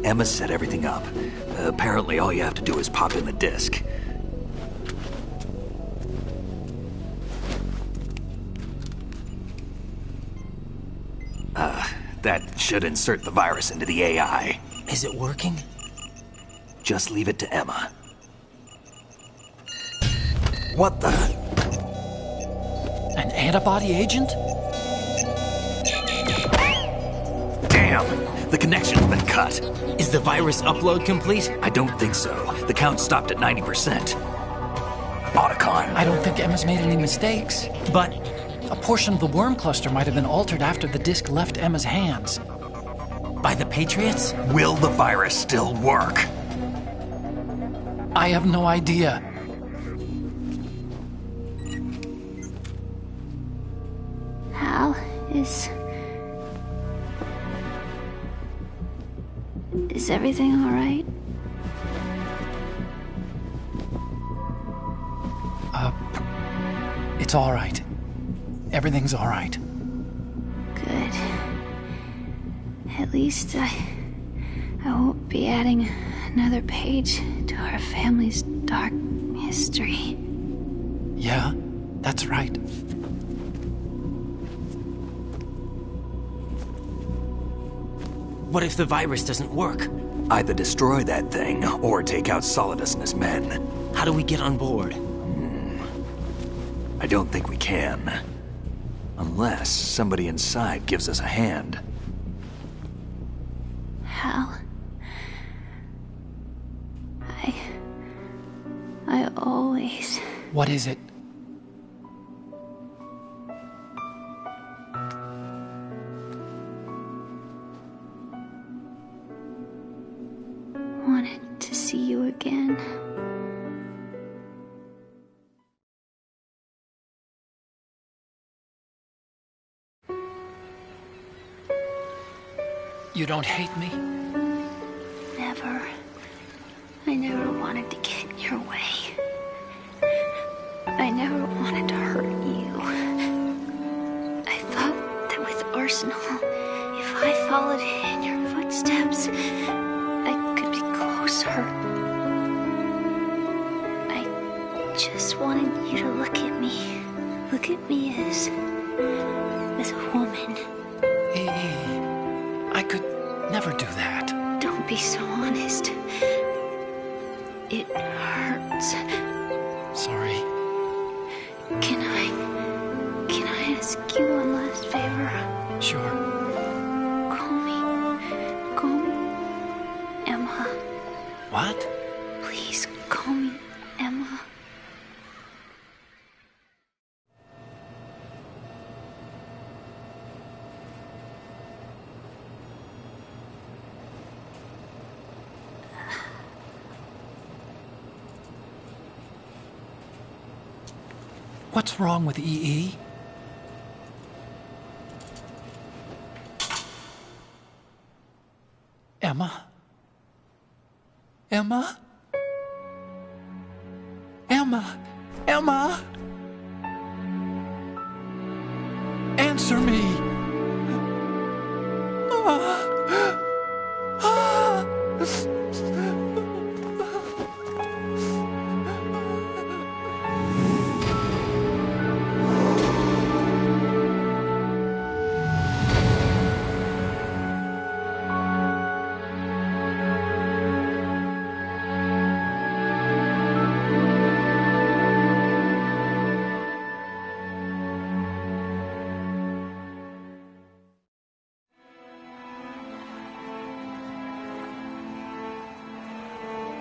Emma set everything up. Apparently all you have to do is pop in the disk. That should insert the virus into the AI. Is it working? Just leave it to Emma. What the? An antibody agent? Damn! The connection's been cut. Is the virus upload complete? I don't think so. The count stopped at 90%. Otacon. I don't think Emma's made any mistakes. But A portion of the worm cluster might have been altered after the disk left Emma's hands. by the Patriots? Will the virus still work? I have no idea. Hal, is everything all right? It's all right. Everything's all right. Good. At least I won't be adding another page to our family's dark history. Yeah, that's right. What if the virus doesn't work? Either destroy that thing, or take out Solidus and his men. How do we get on board? I don't think we can. Unless somebody inside gives us a hand. Hal, I always... What is it? wanted to see you again. You don't hate me? Never. I never wanted to get in your way. I never wanted to hurt you. I thought that with Arsenal, if I followed in your footsteps, I could be closer. I just wanted you to look at me. Look at me as a woman. I could never do that. Don't be so honest. It hurts. Sorry. Can I ask you one last favor? Sure. Call me Emma. What? Please call me Emma. What's wrong with EE? Emma? Emma? Emma? Emma? Answer me!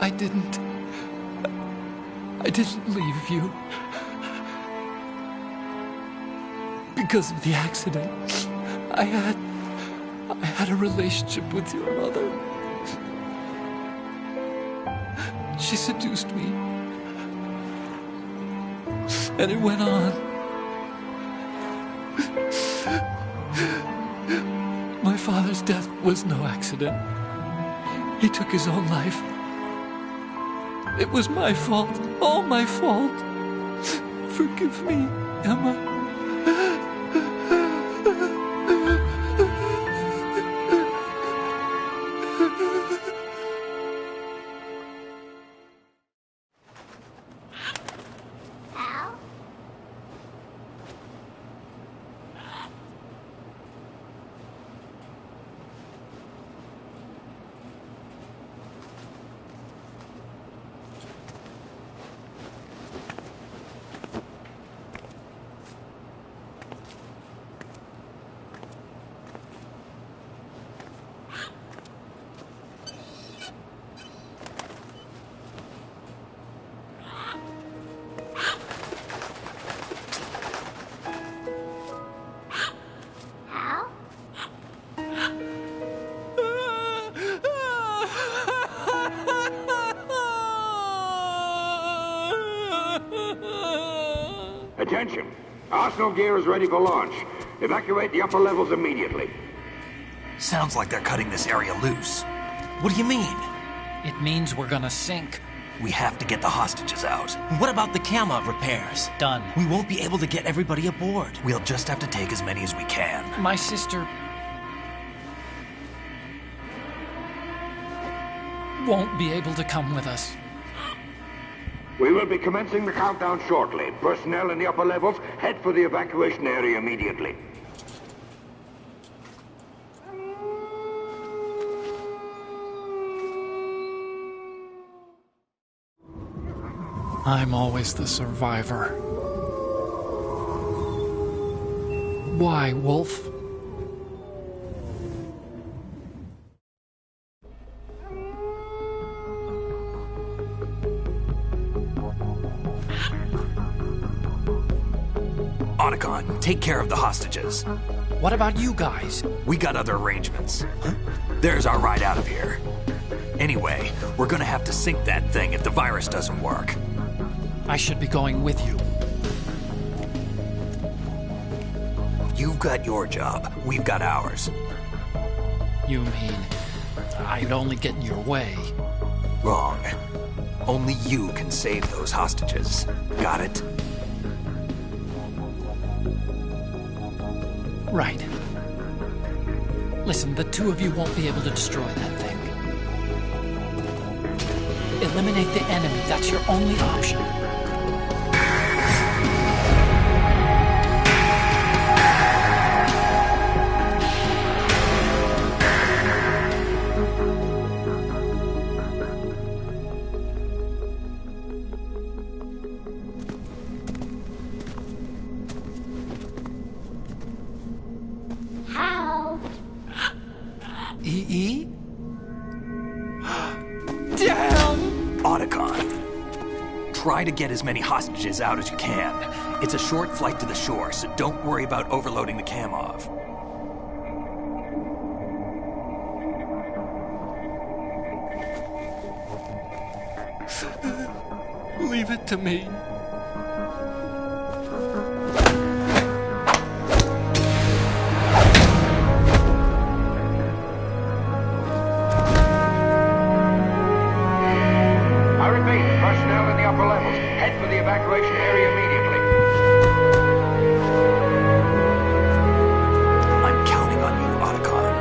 I didn't leave you. Because of the accident, I had a relationship with your mother. She seduced me. And it went on. My father's death was no accident. He took his own life. It was my fault, all my fault. Forgive me, Emma. Attention. Arsenal gear is ready for launch. Evacuate the upper levels immediately. Sounds like they're cutting this area loose. What do you mean? It means we're gonna sink. We have to get the hostages out. What about the Kamov repairs? Done. We won't be able to get everybody aboard. We'll just have to take as many as we can. My sister won't be able to come with us. We will be commencing the countdown shortly. Personnel in the upper levels, head for the evacuation area immediately. I'm always the survivor. Why, Wolf? Otacon, take care of the hostages. What about you guys? We got other arrangements. There's our ride out of here. Anyway, we're gonna have to sink that thing if the virus doesn't work. I should be going with you. You've got your job, we've got ours. You mean I'd only get in your way? Wrong. Only you can save those hostages. Got it? Right. Listen, the two of you won't be able to destroy that thing. Eliminate the enemy. That's your only option. How? EE? Damn! Otacon, try to get as many hostages out as you can. It's a short flight to the shore, so don't worry about overloading the Kamov. Leave it to me. I repeat, personnel in the upper levels, head for the evacuation area immediately. I'm counting on you, Otacon.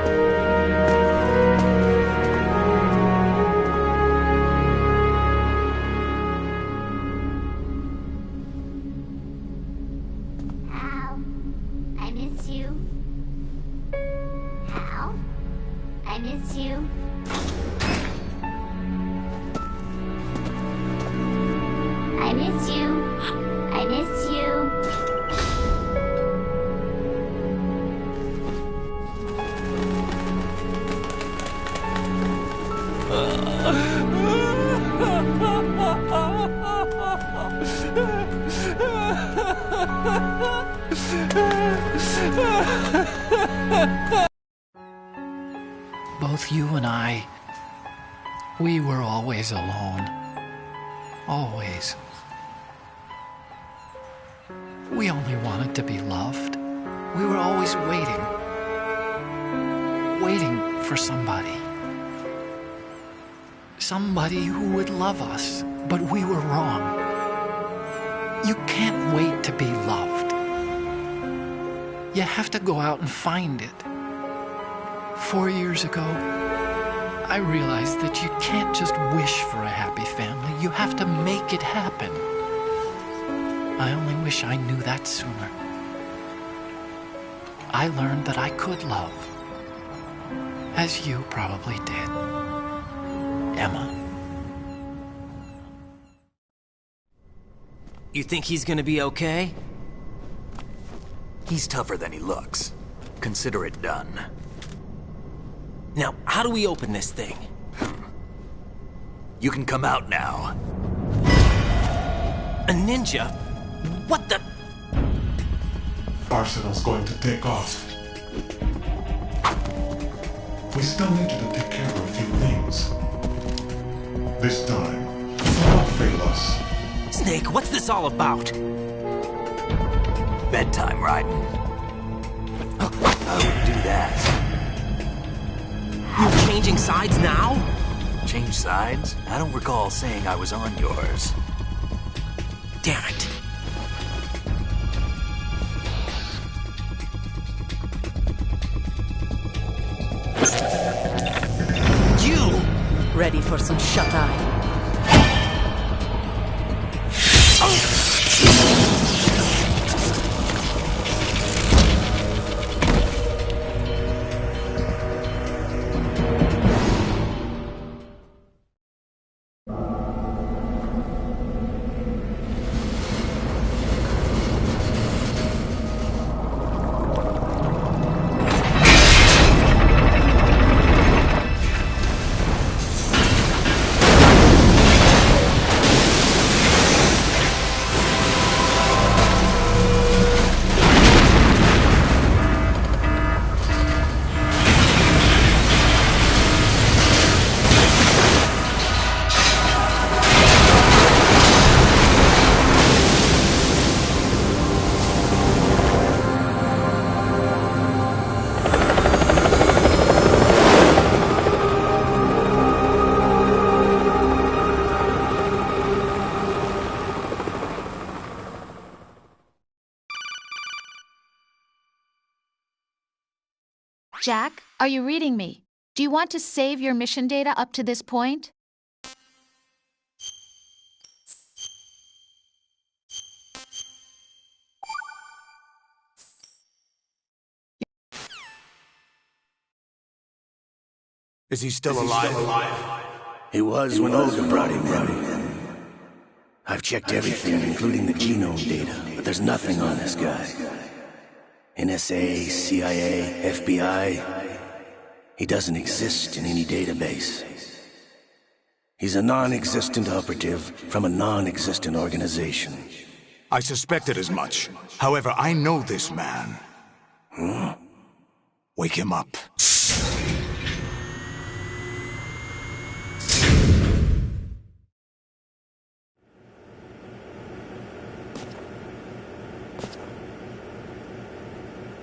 Hal, I miss you. Hal, I miss you. I miss you. I miss you. Both you and I, we were always alone. Always. We only wanted to be loved. We were always waiting. Waiting for somebody. Somebody who would love us, but we were wrong. You can't wait to be loved. You have to go out and find it. 4 years ago, I realized that you can't just wish for a happy family. You have to make it happen. I only wish I knew that sooner. I learned that I could love, as you probably did, Emma. You think he's gonna be okay? He's tougher than he looks. Consider it done. Now, how do we open this thing? You can come out now. A ninja? What the? Arsenal's going to take off. We still need you to take care of a few things. This time, do not fail us. Snake, what's this all about? bedtime, Raiden. I wouldn't do that. You're changing sides now? Change sides? I don't recall saying I was on yours. Damn it. You! Ready for some shut-eye? Jack, are you reading me? Do you want to save your mission data up to this point? Is he still alive? He was when Olga brought him in. I've checked everything, including the genome data, but there's nothing on this guy. NSA, CIA, FBI. He doesn't exist in any database. He's a non-existent operative from a non-existent organization. I suspected as much. However, I know this man. Huh? Wake him up.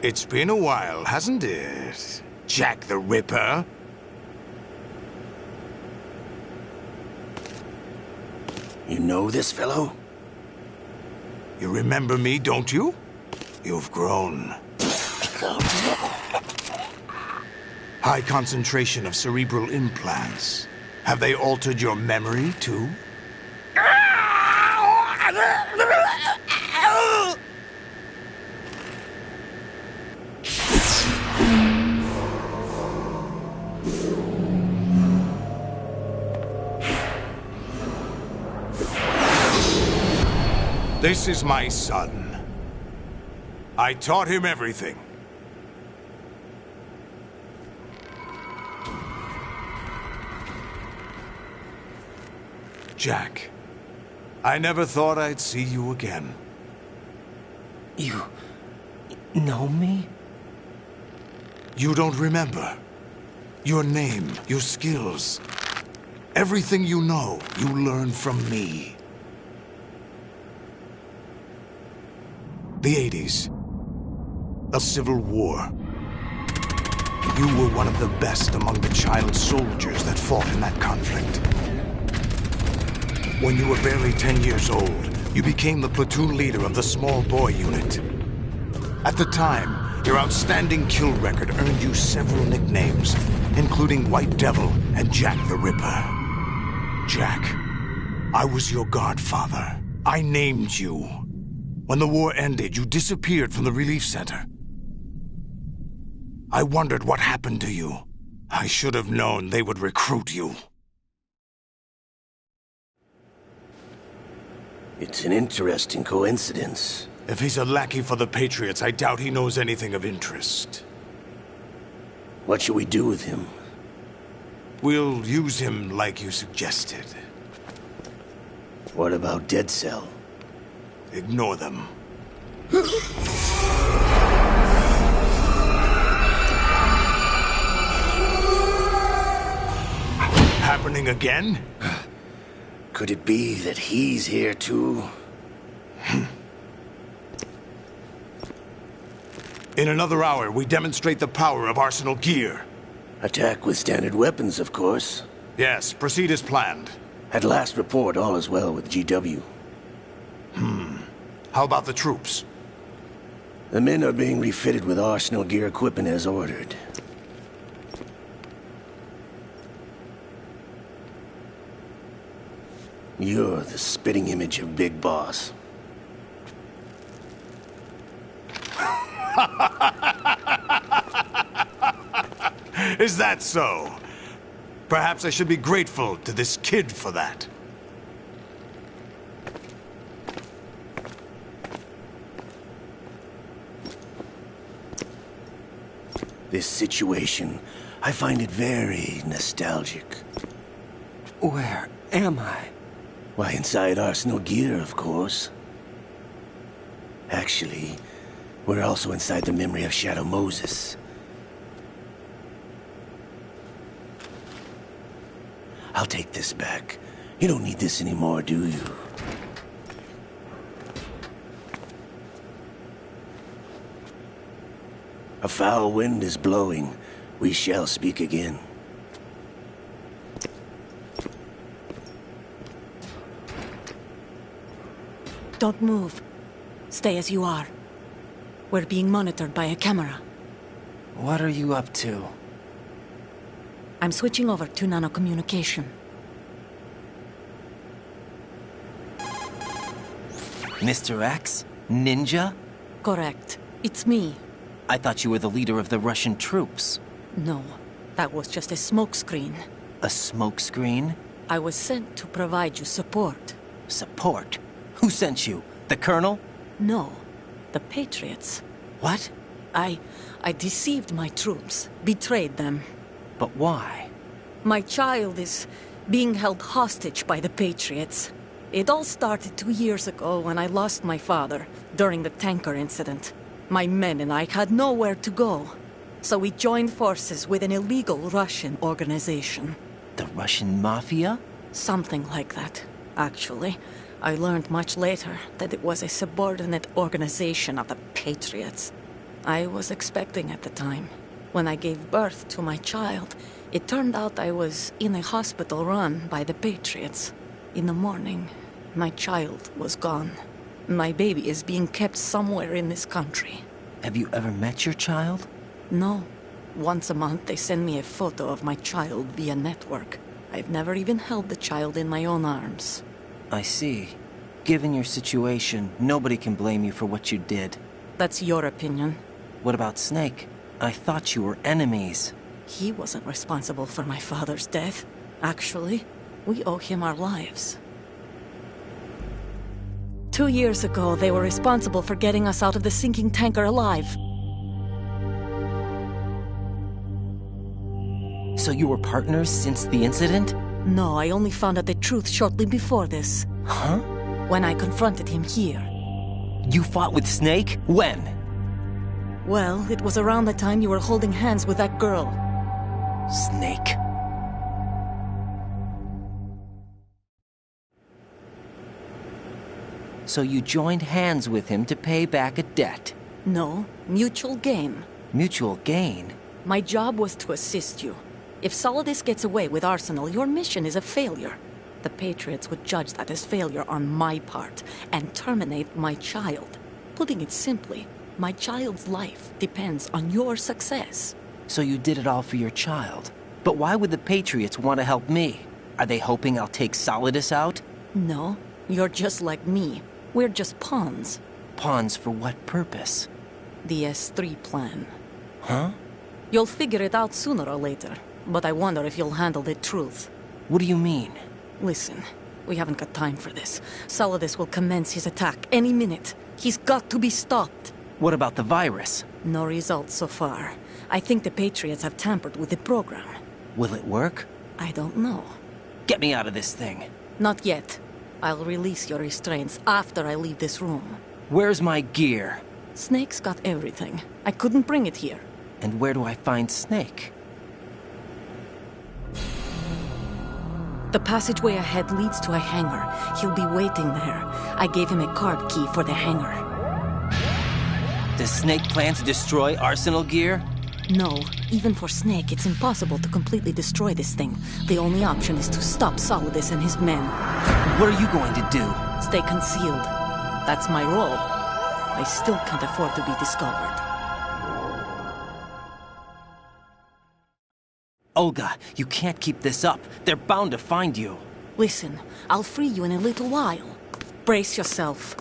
It's been a while, hasn't it? Jack the Ripper? You know this fellow? You remember me, don't you? You've grown. High concentration of cerebral implants. Have they altered your memory, too? This is my son. I taught him everything. Jack, I never thought I'd see you again. You know me? You don't remember. Your name, your skills. Everything you know, you learned from me. The 80s. A civil war. You were one of the best among the child soldiers that fought in that conflict. When you were barely 10 years old, you became the platoon leader of the small boy unit. At the time, your outstanding kill record earned you several nicknames, including White Devil and Jack the Ripper. Jack, I was your godfather. I named you. When the war ended, you disappeared from the relief center. I wondered what happened to you. I should have known they would recruit you. It's an interesting coincidence. If he's a lackey for the Patriots, I doubt he knows anything of interest. What should we do with him? We'll use him like you suggested. What about Dead Cell? Ignore them. Happening again? Could it be that he's here too? In another hour, we demonstrate the power of Arsenal gear. Attack with standard weapons, of course. Yes, proceed as planned. At last report, all is well with GW. How about the troops? The men are being refitted with Arsenal gear equipment as ordered. You're the spitting image of Big Boss. Is that so? Perhaps I should be grateful to this kid for that. This situation, I find it very nostalgic. Where am I? Why, inside Arsenal gear, of course. Actually, we're also inside the memory of Shadow Moses. I'll take this back. You don't need this anymore, do you? A foul wind is blowing. We shall speak again. Don't move. Stay as you are. We're being monitored by a camera. What are you up to? I'm switching over to nanocommunication. Mr. X? Ninja? Correct. It's me. I thought you were the leader of the Russian troops. No, that was just a smokescreen. A smokescreen? I was sent to provide you support. Support? Who sent you? The Colonel? No, the Patriots. What? I deceived my troops, betrayed them. But why? My child is being held hostage by the Patriots. It all started 2 years ago when I lost my father during the tanker incident. My men and I had nowhere to go, so we joined forces with an illegal Russian organization. The Russian Mafia? Something like that, actually. I learned much later that it was a subordinate organization of the Patriots. I was expecting at the time. When I gave birth to my child, it turned out I was in a hospital run by the Patriots. In the morning, my child was gone. My baby is being kept somewhere in this country. Have you ever met your child? No. Once a month they send me a photo of my child via network. I've never even held the child in my own arms. I see. Given your situation, nobody can blame you for what you did. That's your opinion. What about Snake? I thought you were enemies. He wasn't responsible for my father's death. Actually, we owe him our lives. 2 years ago, they were responsible for getting us out of the sinking tanker alive. So you were partners since the incident? No, I only found out the truth shortly before this. Huh? When I confronted him here. You fought with Snake? When? Well, it was around the time you were holding hands with that girl. Snake. So you joined hands with him to pay back a debt? No, mutual gain. Mutual gain? My job was to assist you. If Solidus gets away with Arsenal, your mission is a failure. The Patriots would judge that as failure on my part and terminate my child. Putting it simply, my child's life depends on your success. So you did it all for your child. But why would the Patriots want to help me? Are they hoping I'll take Solidus out? No, you're just like me. We're just pawns. Pawns for what purpose? The S3 plan. Huh? You'll figure it out sooner or later, but I wonder if you'll handle the truth. What do you mean? Listen, we haven't got time for this. Solidus will commence his attack any minute. He's got to be stopped. What about the virus? No results so far. I think the Patriots have tampered with the program. Will it work? I don't know. Get me out of this thing. Not yet. I'll release your restraints after I leave this room. Where's my gear? Snake's got everything. I couldn't bring it here. And where do I find Snake? The passageway ahead leads to a hangar. He'll be waiting there. I gave him a card key for the hangar. Does Snake plan to destroy Arsenal gear? No. Even for Snake, it's impossible to completely destroy this thing. The only option is to stop Solidus and his men. What are you going to do? Stay concealed. That's my role. I still can't afford to be discovered. Olga, you can't keep this up. They're bound to find you. Listen, I'll free you in a little while. Brace yourself.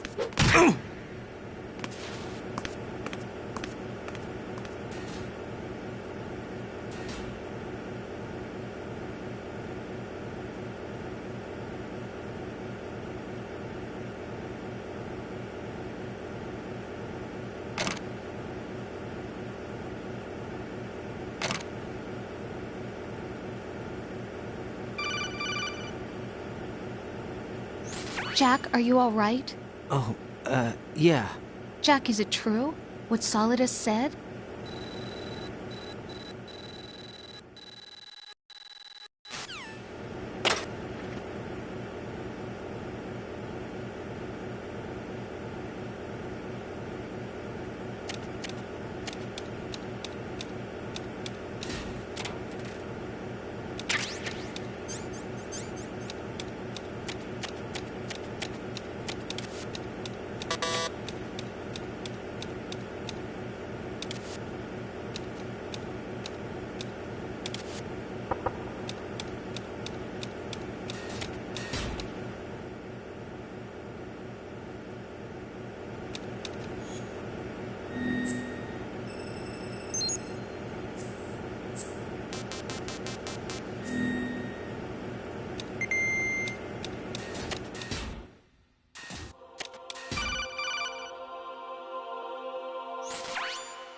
Jack, are you all right? Oh, yeah. Jack, is it true? What Solidus said?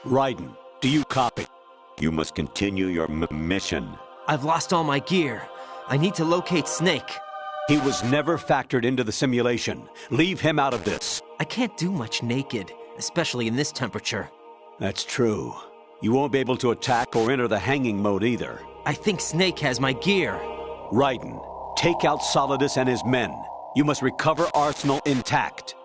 Raiden, do you copy? You must continue your mission. I've lost all my gear. I need to locate Snake. He was never factored into the simulation. Leave him out of this. I can't do much naked, especially in this temperature. That's true. You won't be able to attack or enter the hanging mode either. I think Snake has my gear. Raiden, take out Solidus and his men. You must recover Arsenal intact.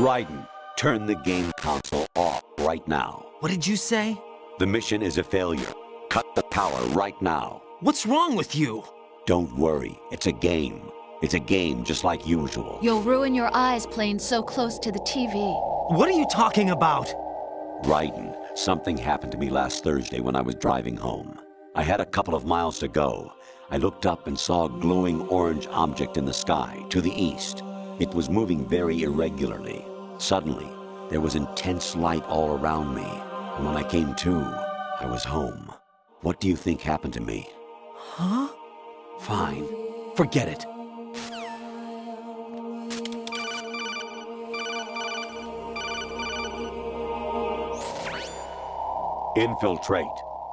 Raiden, turn the game console off right now. What did you say? The mission is a failure. Cut the power right now. What's wrong with you? Don't worry, it's a game. It's a game just like usual. You'll ruin your eyes playing so close to the TV. What are you talking about? Raiden, something happened to me last Thursday when I was driving home. I had a couple of miles to go. I looked up and saw a glowing orange object in the sky to the east. It was moving very irregularly. Suddenly, there was intense light all around me. And when I came to, I was home. What do you think happened to me? Huh? Fine. Forget it. Infiltrate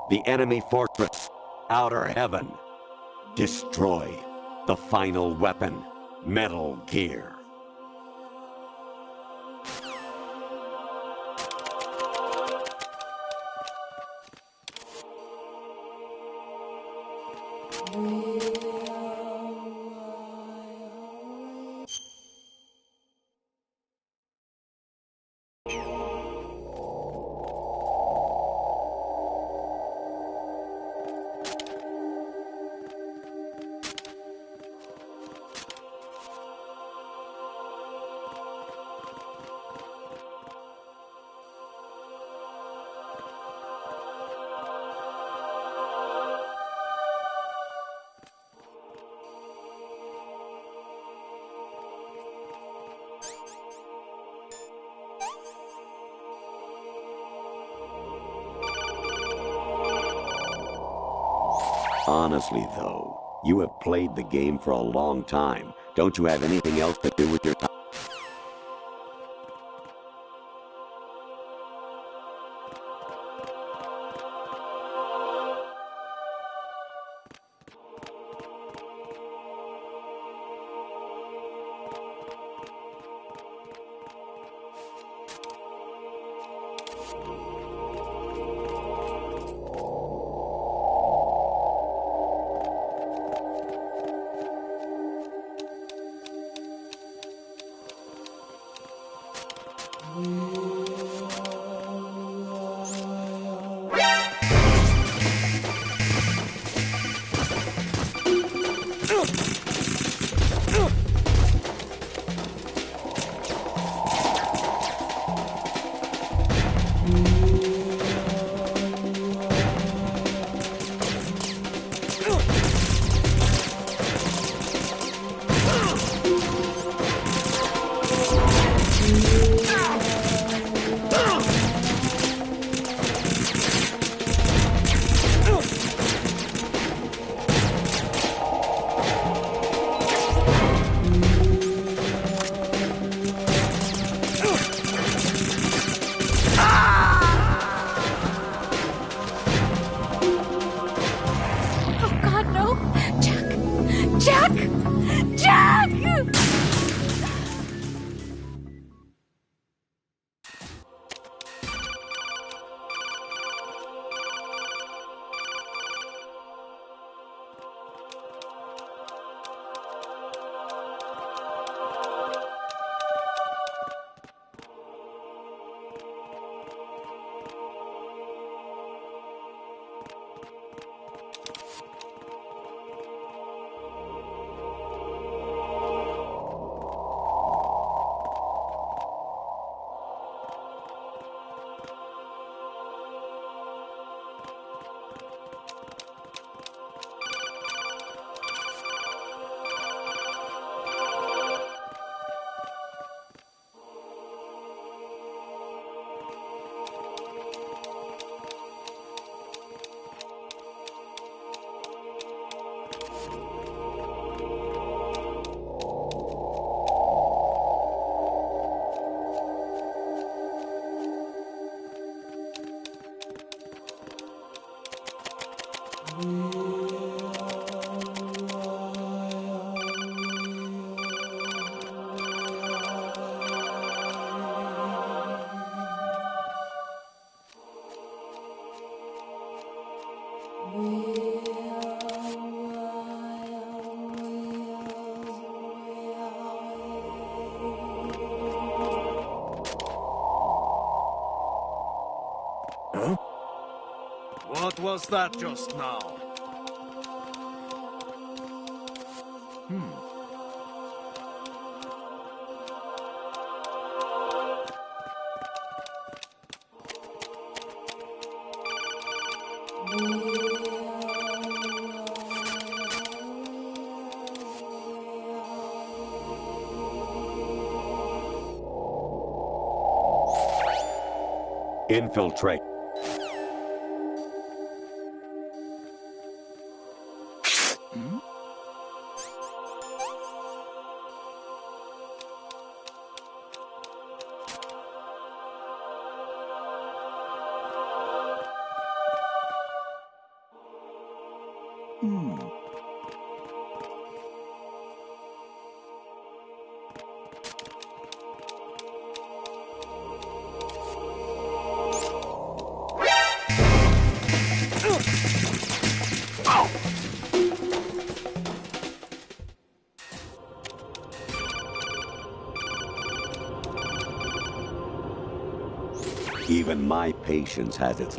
the enemy fortress, Outer Heaven. Destroy the final weapon, Metal Gear. Honestly, though, you have played the game for a long time. Don't you have anything else to do with your time? What was that just now? Infiltrate. Even my patience has its...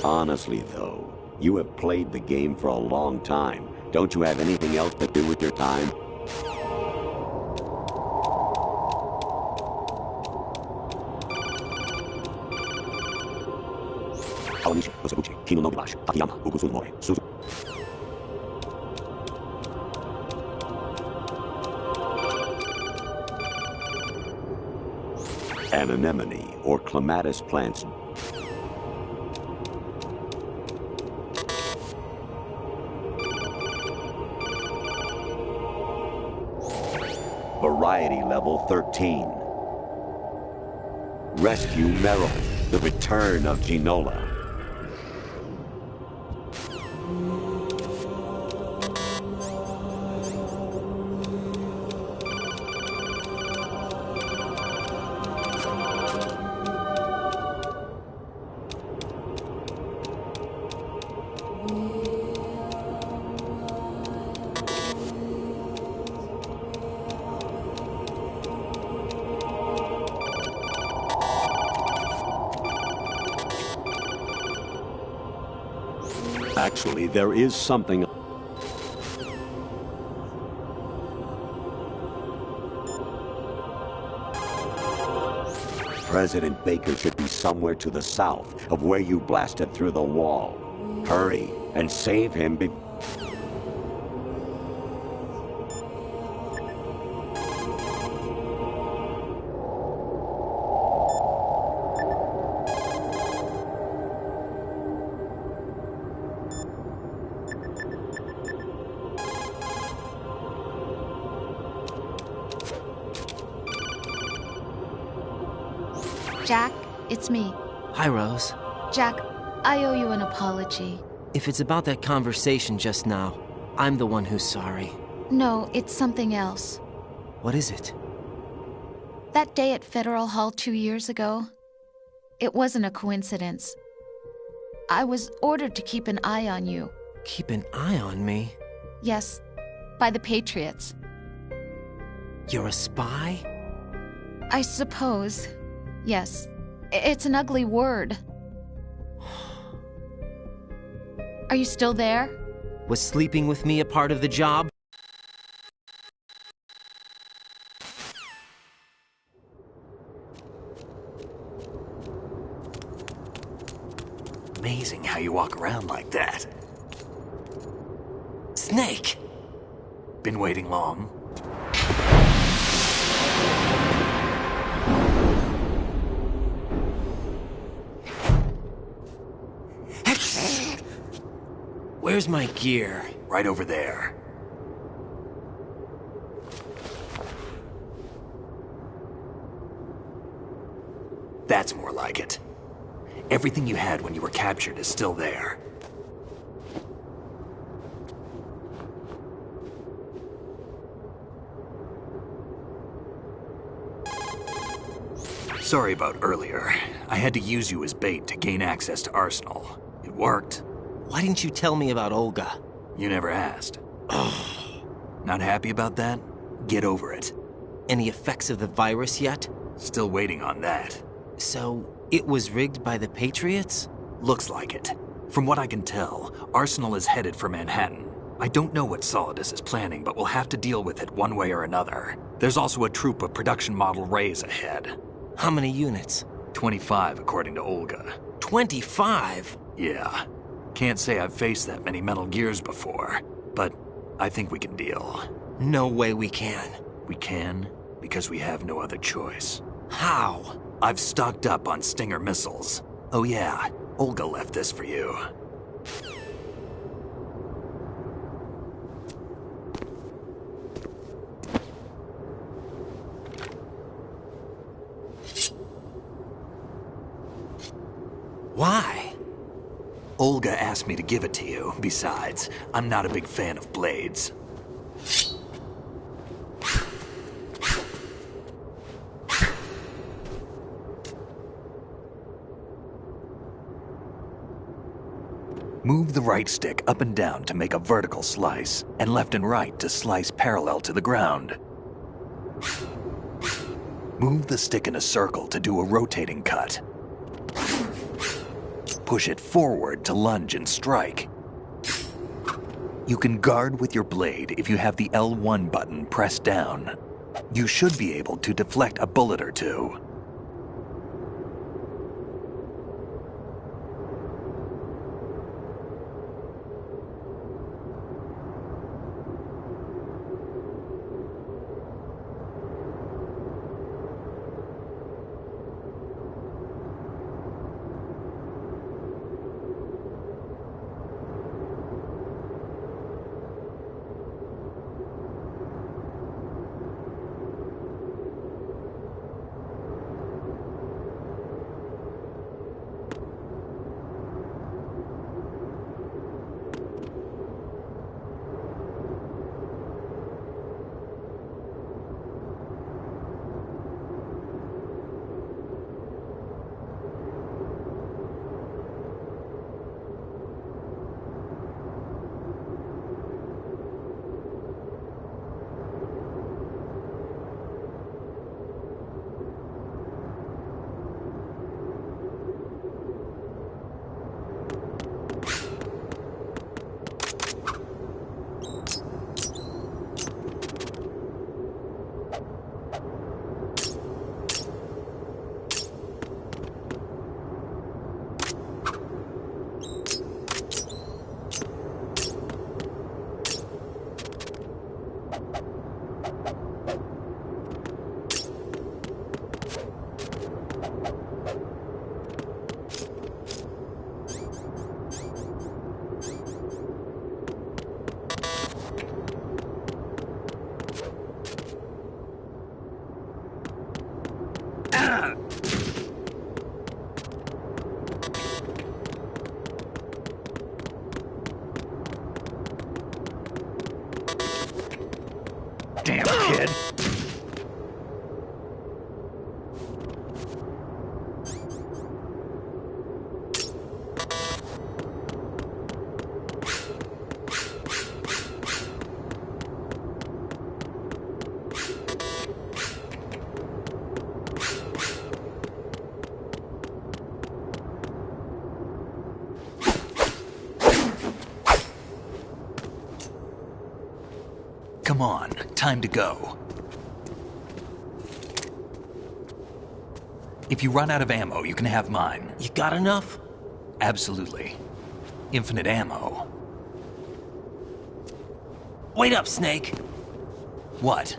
Honestly, though, you have played the game for a long time. Don't you have anything else to do with your time? An anemone or clematis plants Variety level 13. Rescue Meryl, the return of Ginola. Actually, there is something... President Baker should be somewhere to the south of where you blasted through the wall. Hurry and save him Jack, it's me. Hi, Rose. Jack, I owe you an apology. If it's about that conversation just now, I'm the one who's sorry. No, it's something else. What is it? That day at Federal Hall 2 years ago, it wasn't a coincidence. I was ordered to keep an eye on you. Keep an eye on me? Yes, by the Patriots. You're a spy? I suppose. Yes. It's an ugly word. Are you still there? Was sleeping with me a part of the job? Amazing how you walk around like that. Snake! Been waiting long? Where's my gear? Right over there. That's more like it. Everything you had when you were captured is still there. Sorry about earlier. I had to use you as bait to gain access to Arsenal. It worked. Why didn't you tell me about Olga? You never asked. Not happy about that? Get over it. Any effects of the virus yet? Still waiting on that. So, it was rigged by the Patriots? Looks like it. From what I can tell, Arsenal is headed for Manhattan. I don't know what Solidus is planning, but we'll have to deal with it one way or another. There's also a troop of production model Rays ahead. How many units? 25, according to Olga. 25? Yeah. Can't say I've faced that many Metal Gears before, but I think we can deal. No way we can. We can, because we have no other choice. How? I've stocked up on Stinger missiles. Oh yeah, Olga left this for you. Why? Olga asked me to give it to you. Besides, I'm not a big fan of blades. Move the right stick up and down to make a vertical slice, and left and right to slice parallel to the ground. Move the stick in a circle to do a rotating cut. Push it forward to lunge and strike. You can guard with your blade if you have the L1 button pressed down. You should be able to deflect a bullet or two. Damn kid. Come on, time to go. If you run out of ammo, you can have mine. You got enough? Absolutely. Infinite ammo. Wait up, Snake. What?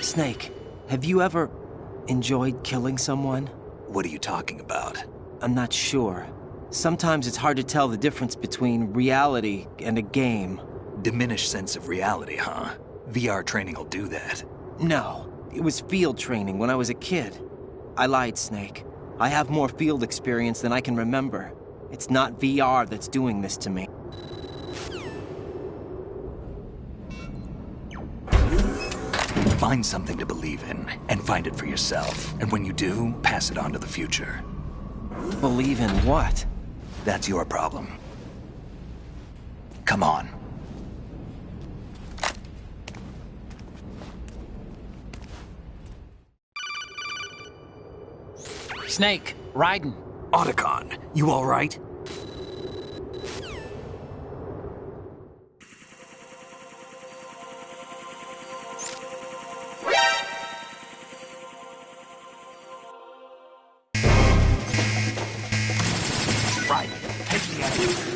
Snake, have you ever enjoyed killing someone? What are you talking about? I'm not sure. Sometimes it's hard to tell the difference between reality and a game. Diminished sense of reality, huh? VR training will do that. No, it was field training when I was a kid. I lied, Snake. I have more field experience than I can remember. It's not VR that's doing this to me. Find something to believe in, and find it for yourself. And when you do, pass it on to the future. Believe in what? That's your problem. Come on. Snake, Raiden. Otacon, you all right? Raiden, take the enemy.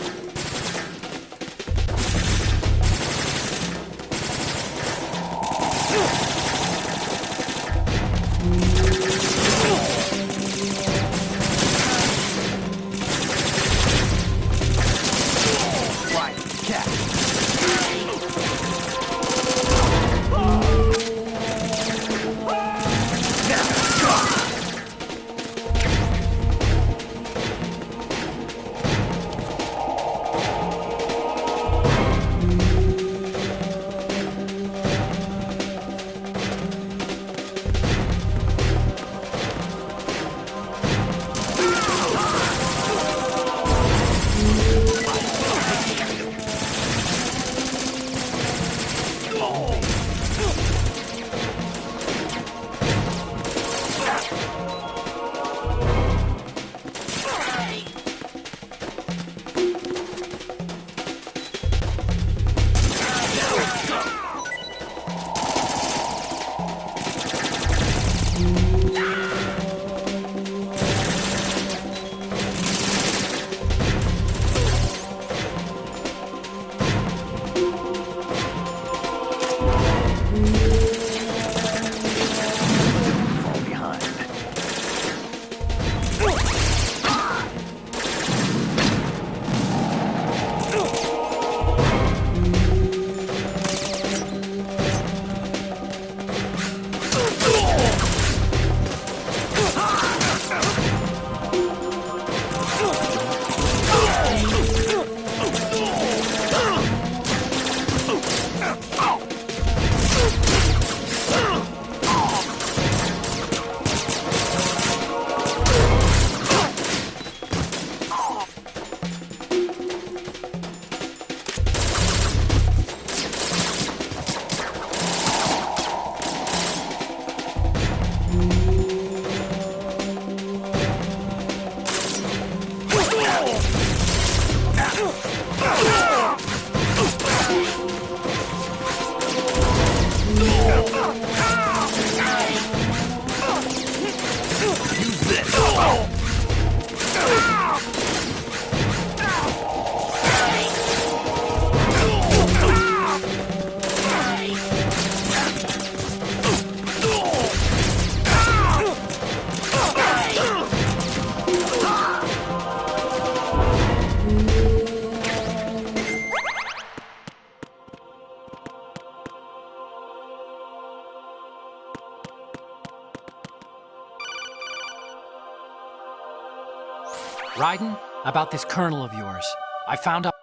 Raiden, about this colonel of yours. I found out.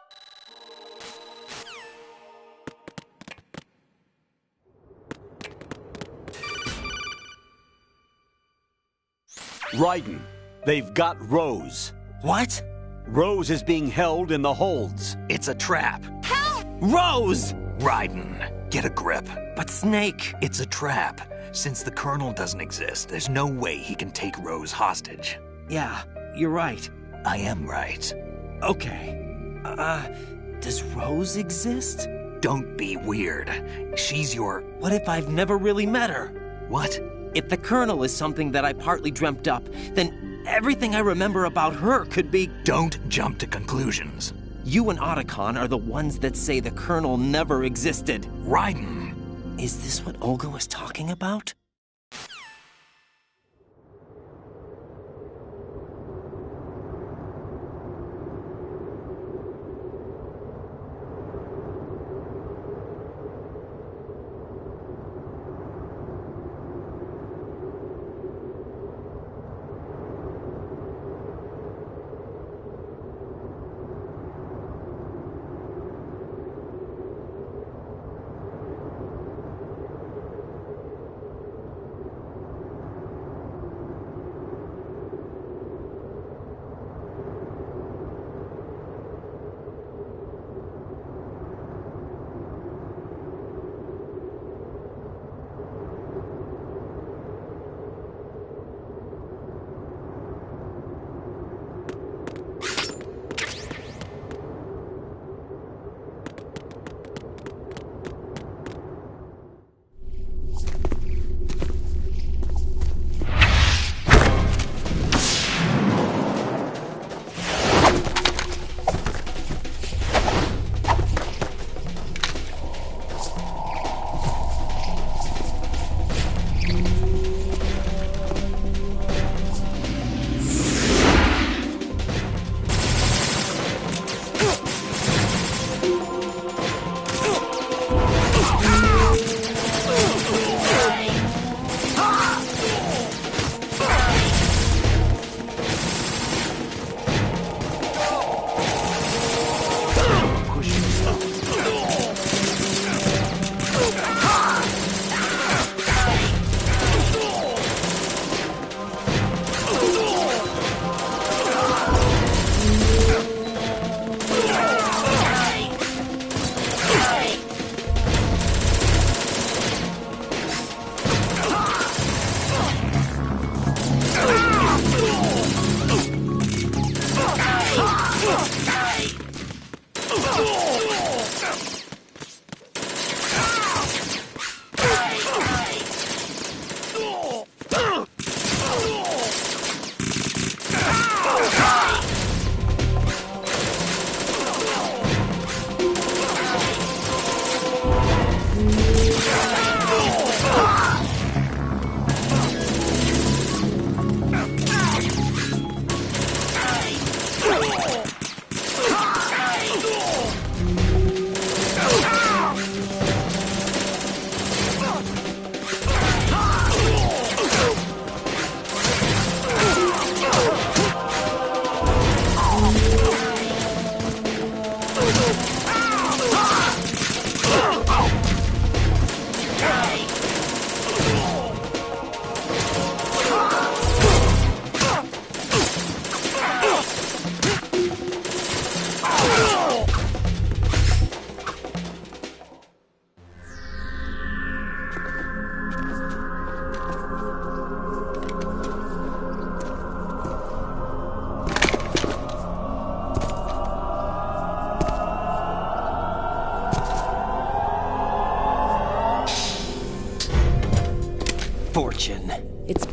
Raiden, they've got Rose. What? Rose is being held in the holds. It's a trap. Help! Rose! Raiden, get a grip. But Snake... It's a trap. Since the Colonel doesn't exist, there's no way he can take Rose hostage. Yeah, you're right. I am right. Okay. Does Rose exist? Don't be weird. She's your... What if I've never really met her? What? If the Colonel is something that I partly dreamt up, then everything I remember about her could be... Don't jump to conclusions. You and Otacon are the ones that say the Colonel never existed. Raiden! Is this what Olga was talking about?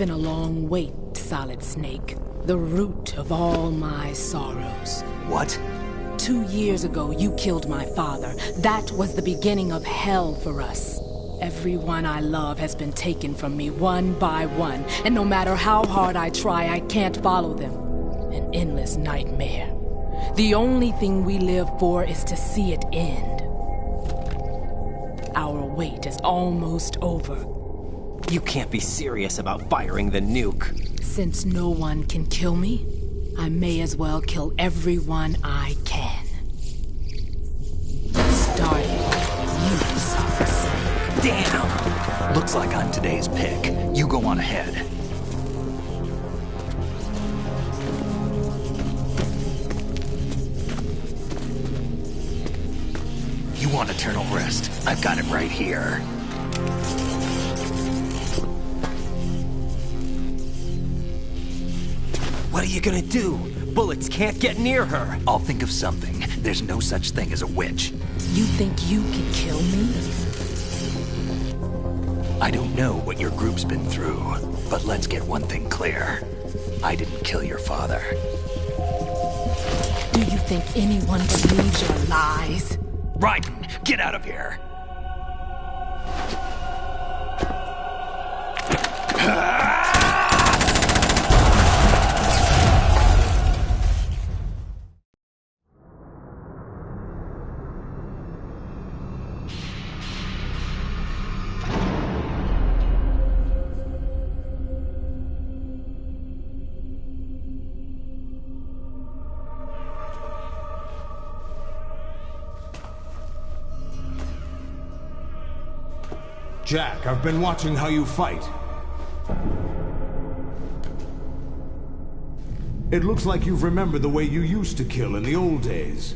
been a long wait, Solid Snake. The root of all my sorrows. What? 2 years ago, you killed my father. That was the beginning of hell for us. Everyone I love has been taken from me one by one, and no matter how hard I try, I can't follow them. An endless nightmare. The only thing we live for is to see it end. Our wait is almost over. You can't be serious about firing the nuke. Since no one can kill me, I may as well kill everyone I can. Starting with you, Solid Snake. Damn! Looks like I'm today's pick. You go on ahead. You want eternal rest? I've got it right here. What are you gonna do? Bullets can't get near her. I'll think of something. There's no such thing as a witch. You think you can kill me? I don't know what your group's been through, but let's get one thing clear. I didn't kill your father. Do you think anyone believes your lies? Raiden, get out of here! Jack, I've been watching how you fight. It looks like you've remembered the way you used to kill in the old days.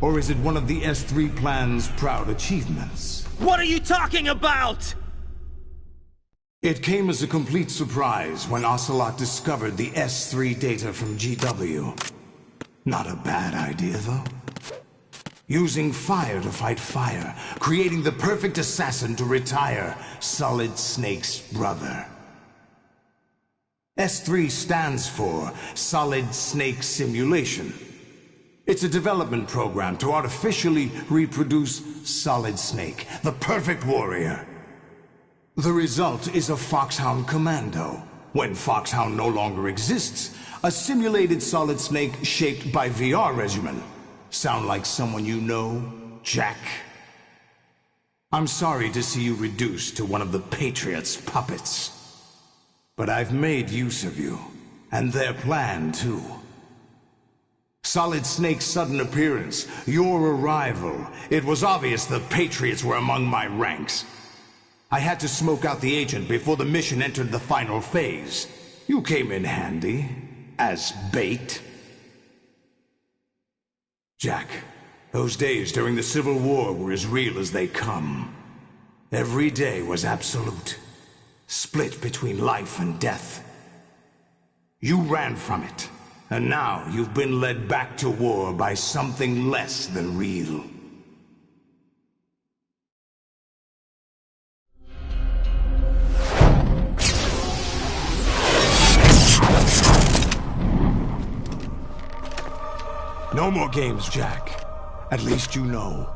Or is it one of the S3 plan's proud achievements? What are you talking about? It came as a complete surprise when Ocelot discovered the S3 data from GW. Not a bad idea, though. Using fire to fight fire, creating the perfect assassin to retire Solid Snake's brother. S3 stands for Solid Snake Simulation. It's a development program to artificially reproduce Solid Snake, the perfect warrior. The result is a Foxhound Commando. When Foxhound no longer exists, a simulated Solid Snake shaped by VR regimen. Sound like someone you know, Jack? I'm sorry to see you reduced to one of the Patriots' puppets. But I've made use of you, and their plan too. Solid Snake's sudden appearance, your arrival, it was obvious the Patriots were among my ranks. I had to smoke out the agent before the mission entered the final phase. You came in handy, as bait. Jack, those days during the Civil War were as real as they come. Every day was absolute, split between life and death. You ran from it, and now you've been led back to war by something less than real. No more games, Jack. At least you know.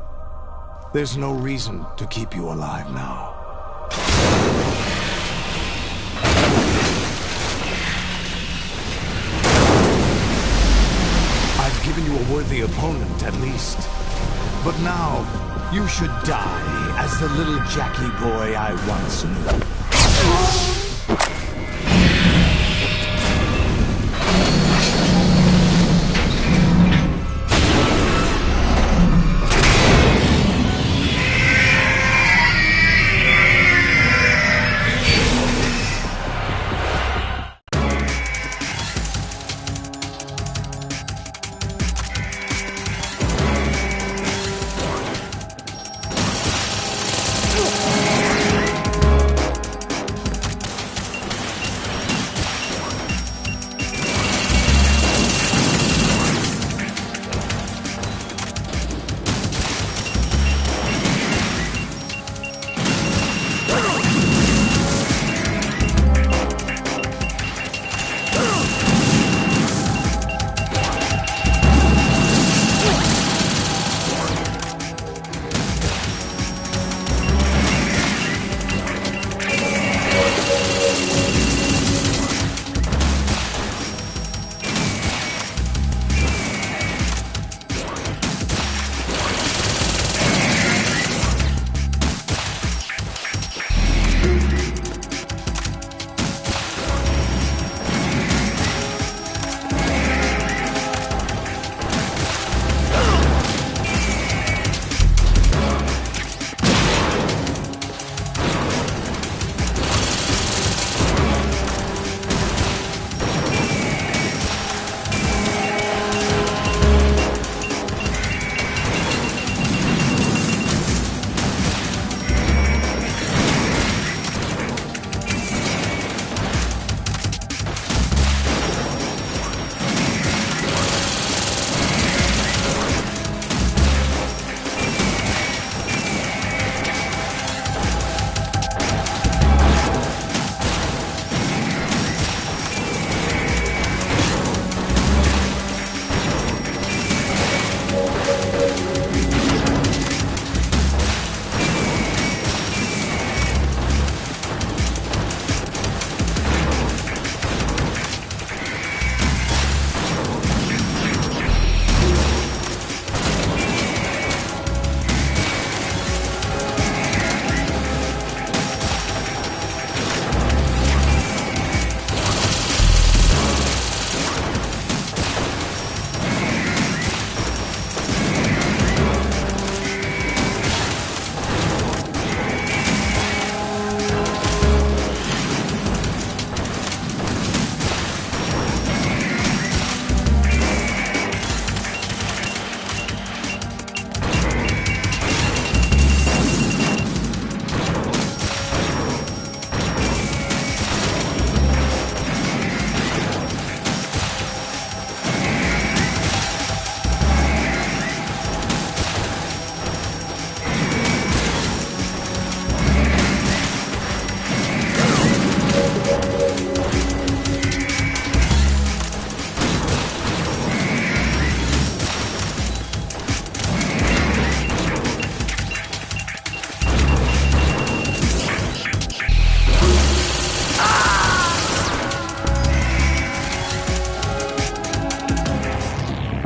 There's no reason to keep you alive now. I've given you a worthy opponent, at least. But now, you should die as the little Jackie boy I once knew.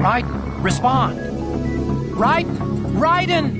Raiden, respond! Raiden!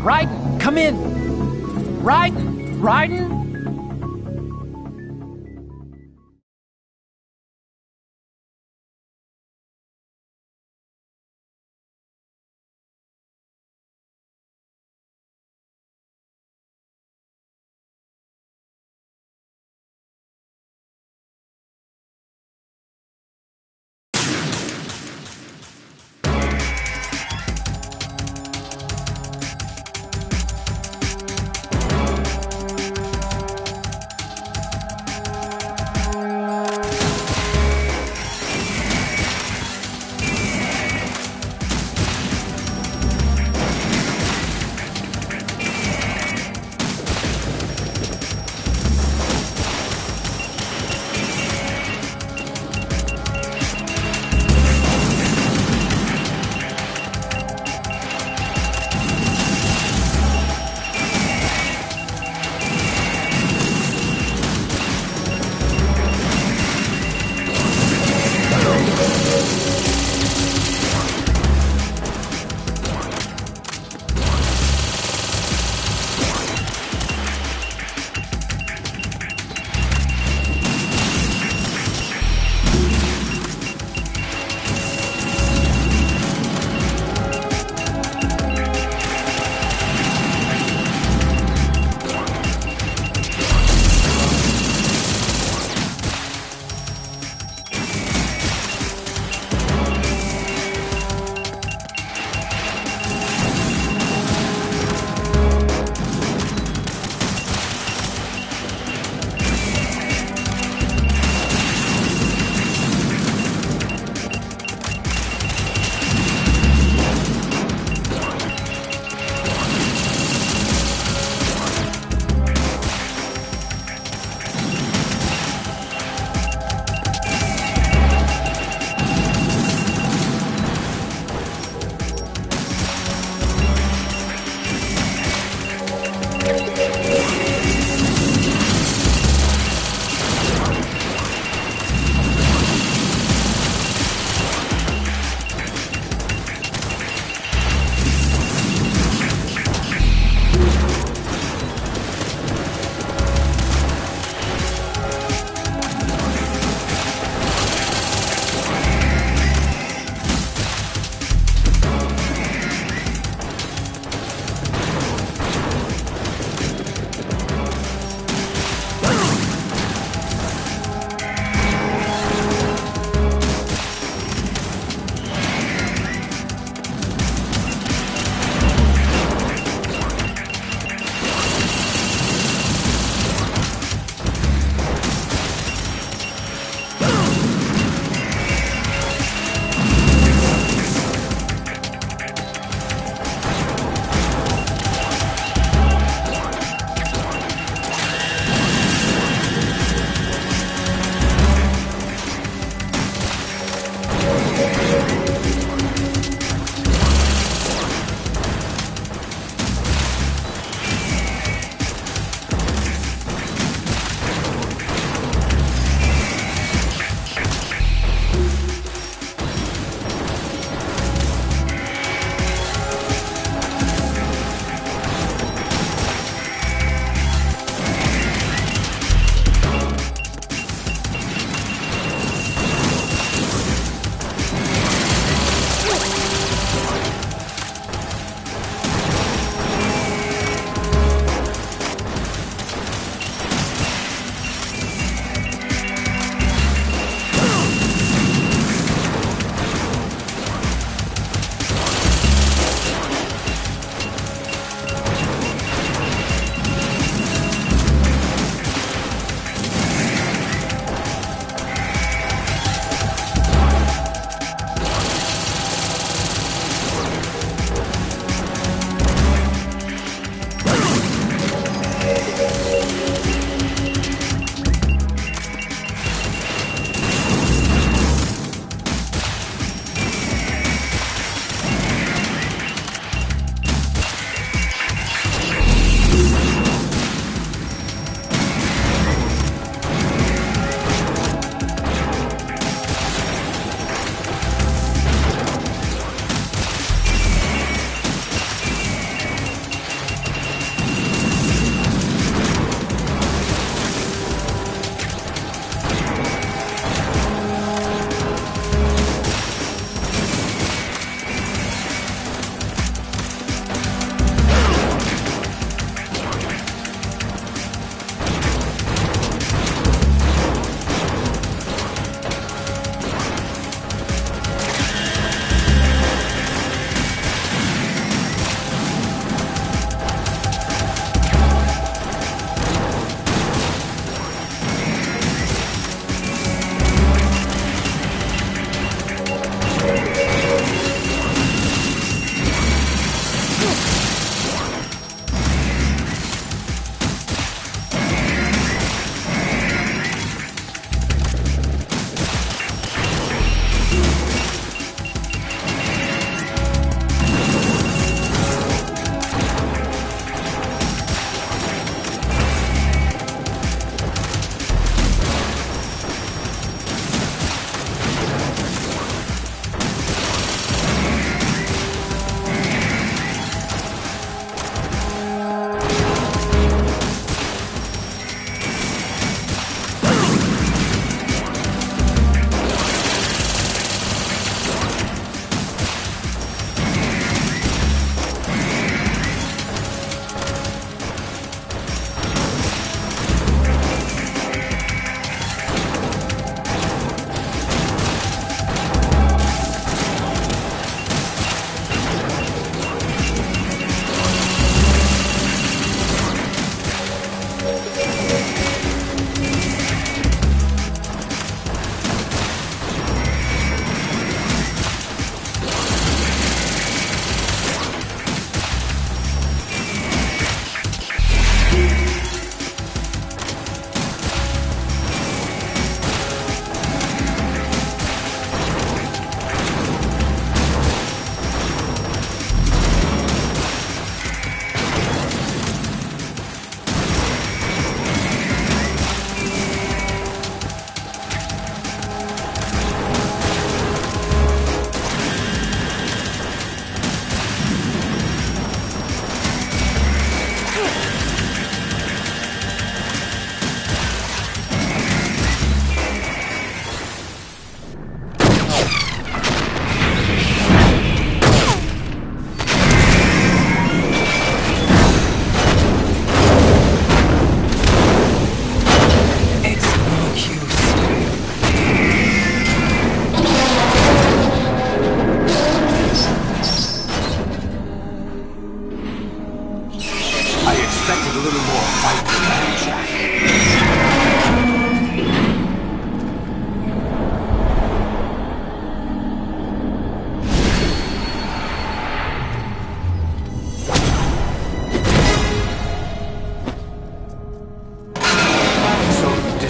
Raiden, come in! Raiden?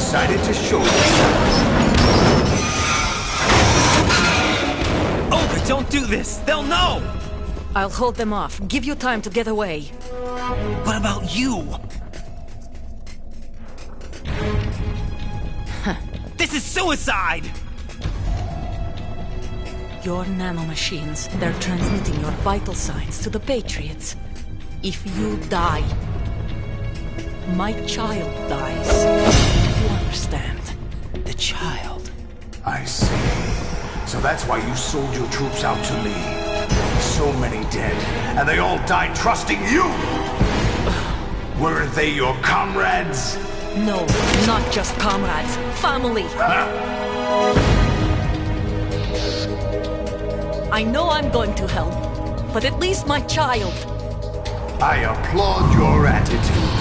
decided to show you. Olga, don't do this! They'll know! I'll hold them off. Give you time to get away. What about you? This is suicide! Your nanomachines, they're transmitting your vital signs to the Patriots. If you die, my child dies. You understand? The child. I see. So that's why you sold your troops out to me. So many dead, and they all died trusting you! Weren't they your comrades? No, not just comrades. Family! I know I'm going to hell, but at least my child. I applaud your attitude.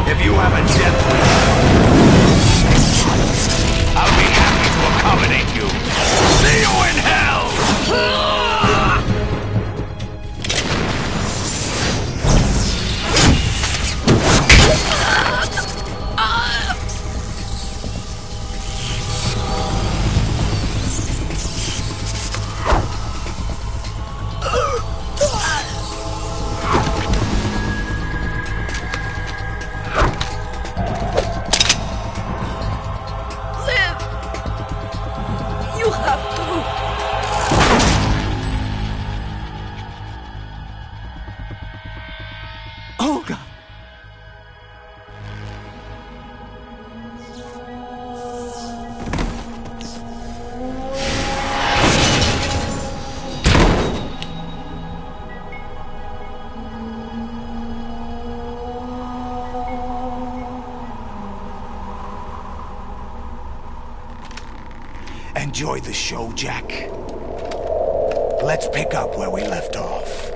If you have a death wish, I'll be happy to accommodate you. See you in hell! Olga! Enjoy the show, Jack. Let's pick up where we left off.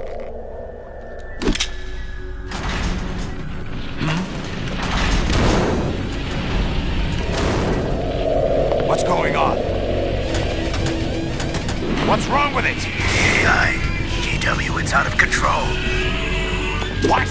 What's going on? What's wrong with it? GW, it's out of control. What?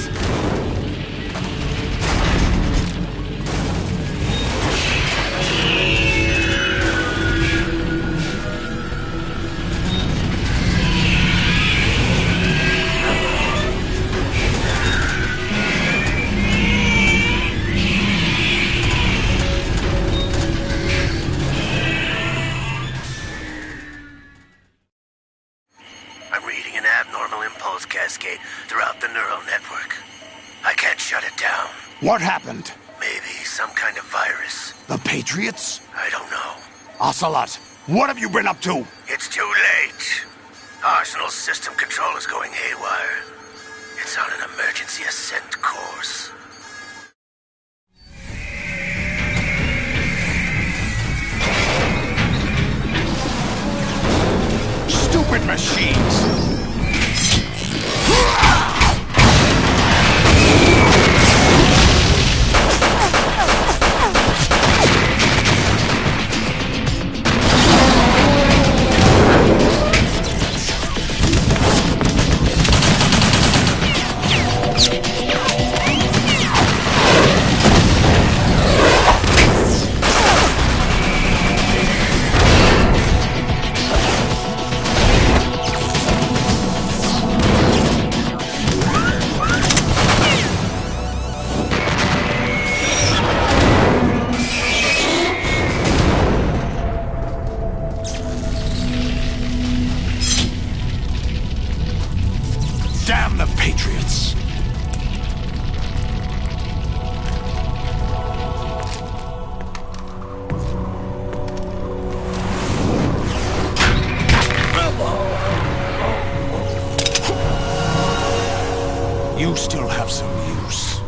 Cascade throughout the neural network. I can't shut it down. What happened? Maybe some kind of virus. The Patriots? I don't know. Ocelot, what have you been up to? It's too late. Arsenal's system control is going haywire. It's on an emergency ascent course. Stupid machines! Damn the Patriots! You still have some use.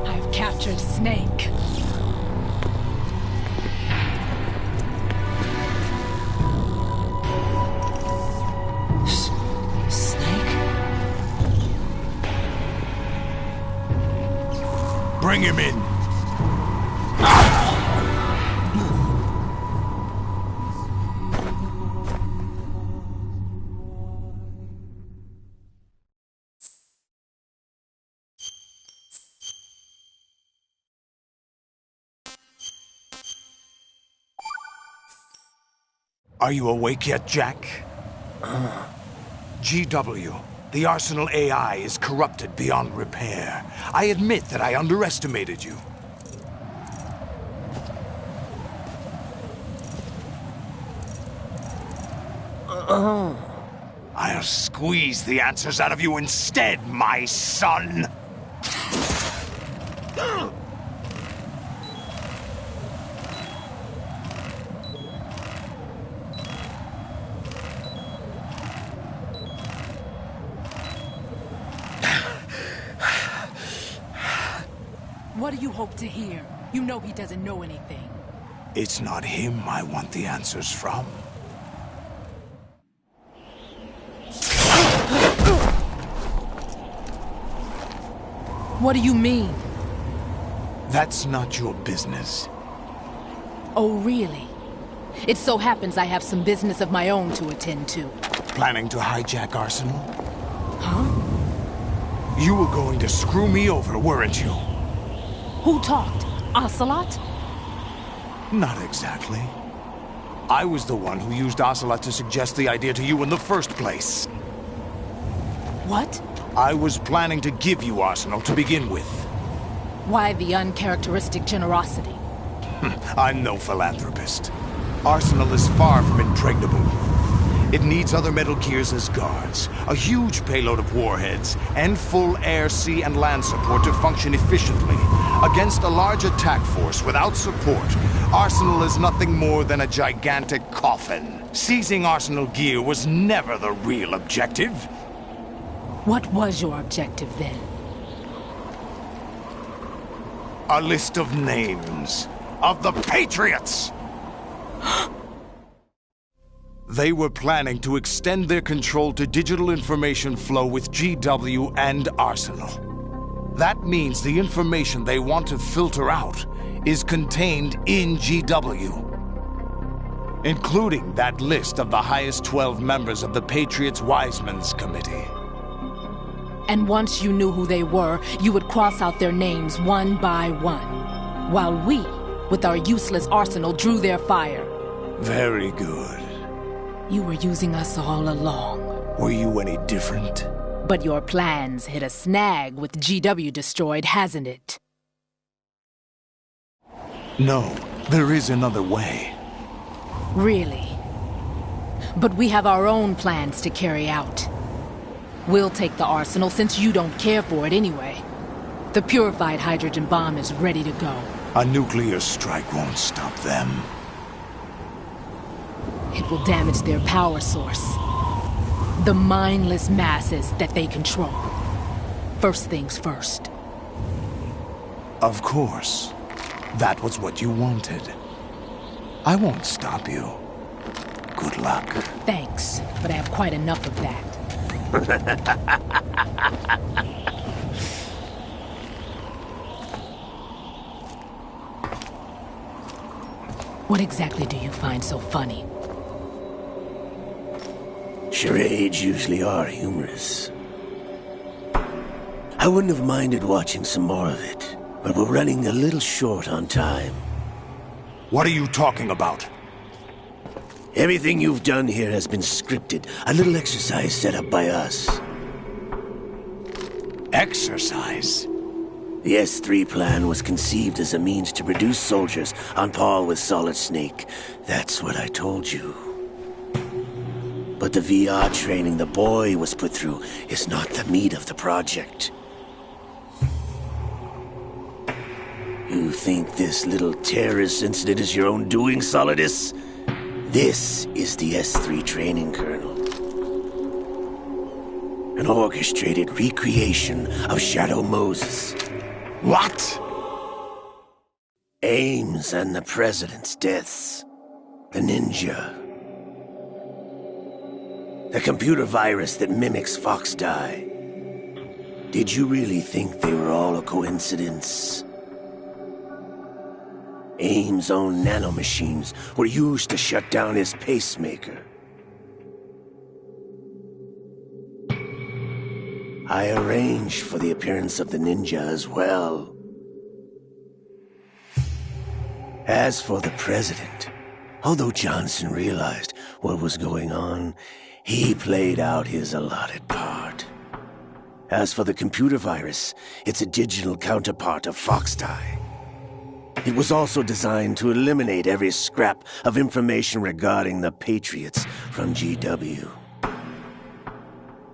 I've captured Snake. Bring him in. Are you awake yet, Jack? GW, the Arsenal AI is corrupted beyond repair. I admit that I underestimated you. I'll squeeze the answers out of you instead, my son! What do you hope to hear? You know he doesn't know anything. It's not him I want the answers from. What do you mean? That's not your business. Oh, really? It so happens I have some business of my own to attend to. Planning to hijack Arsenal? Huh? You were going to screw me over, weren't you? Who talked? Ocelot? Not exactly. I was the one who used Ocelot to suggest the idea to you in the first place. What? I was planning to give you Arsenal to begin with. Why the uncharacteristic generosity? I'm no philanthropist. Arsenal is far from impregnable. It needs other Metal Gears as guards, a huge payload of warheads, and full air, sea, and land support to function efficiently. Against a large attack force without support, Arsenal is nothing more than a gigantic coffin. Seizing Arsenal gear was never the real objective. What was your objective then? A list of names of the Patriots! They were planning to extend their control to digital information flow with GW and Arsenal. That means the information they want to filter out is contained in GW, including that list of the highest 12 members of the Patriots Wiseman's Committee. And once you knew who they were, you would cross out their names one by one, while we, with our useless arsenal, drew their fire. Very good. You were using us all along. Were you any different? But your plans hit a snag with GW destroyed, hasn't it? No, there is another way. Really? But we have our own plans to carry out. We'll take the arsenal since you don't care for it anyway. The purified hydrogen bomb is ready to go. A nuclear strike won't stop them. It will damage their power source. The mindless masses that they control. First things first. Of course. That was what you wanted. I won't stop you. Good luck. Thanks, but I have quite enough of that. What exactly do you find so funny? Charades usually are humorous. I wouldn't have minded watching some more of it, but we're running a little short on time. What are you talking about? Everything you've done here has been scripted. A little exercise set up by us. Exercise? The S3 plan was conceived as a means to produce soldiers on par with Solid Snake. That's what I told you. But the VR training the boy was put through is not the meat of the project. You think this little terrorist incident is your own doing, Solidus? This is the S3 training kernel. An orchestrated recreation of Shadow Moses. What? Ames and the President's deaths. The ninja. The computer virus that mimics Foxdie. Did you really think they were all a coincidence? Ames' own nanomachines were used to shut down his pacemaker. I arranged for the appearance of the ninja as well. As for the President, Although Johnson realized what was going on, he played out his allotted part. As for the computer virus, it's a digital counterpart of Foxdie. It was also designed to eliminate every scrap of information regarding the Patriots from GW.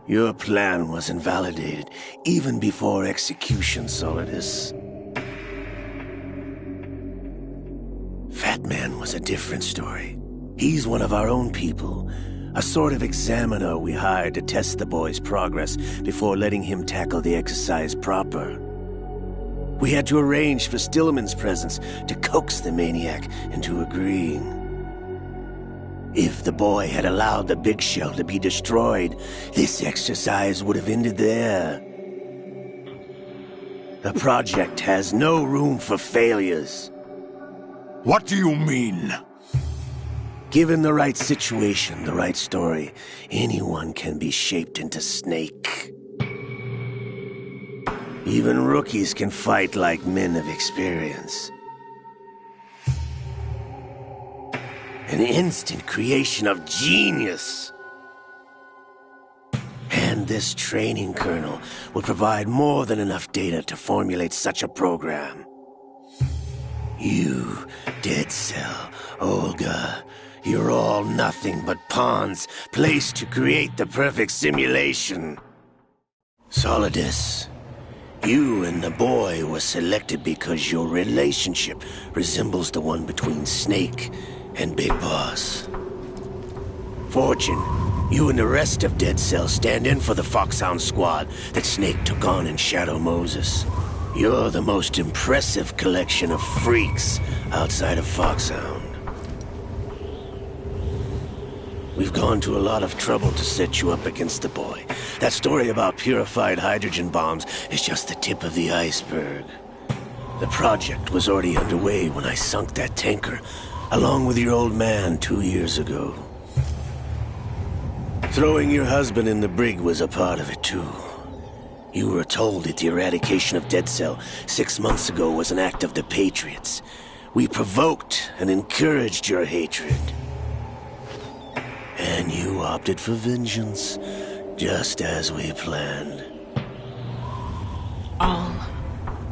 Your plan was invalidated even before execution, Solidus. Fat Man was a different story. He's one of our own people, a sort of examiner we hired to test the boy's progress before letting him tackle the exercise proper. We had to arrange for Stillman's presence to coax the maniac into agreeing. If the boy had allowed the big shell to be destroyed, this exercise would have ended there. The project has no room for failures. What do you mean? Given the right situation, the right story, anyone can be shaped into Snake. Even rookies can fight like men of experience. An instant creation of genius. And this training kernel will provide more than enough data to formulate such a program. You, Dead Cell, Olga, you're all nothing but pawns placed to create the perfect simulation. Solidus, you and the boy were selected because your relationship resembles the one between Snake and Big Boss. Fortune, you and the rest of Dead Cell stand in for the Foxhound squad that Snake took on in Shadow Moses. You're the most impressive collection of freaks outside of Foxhound. We've gone to a lot of trouble to set you up against the boy. That story about purified hydrogen bombs is just the tip of the iceberg. The project was already underway when I sunk that tanker, along with your old man 2 years ago. Throwing your husband in the brig was a part of it too. You were told that the eradication of Dead Cell 6 months ago was an act of the Patriots. We provoked and encouraged your hatred. And you opted for vengeance, just as we planned. All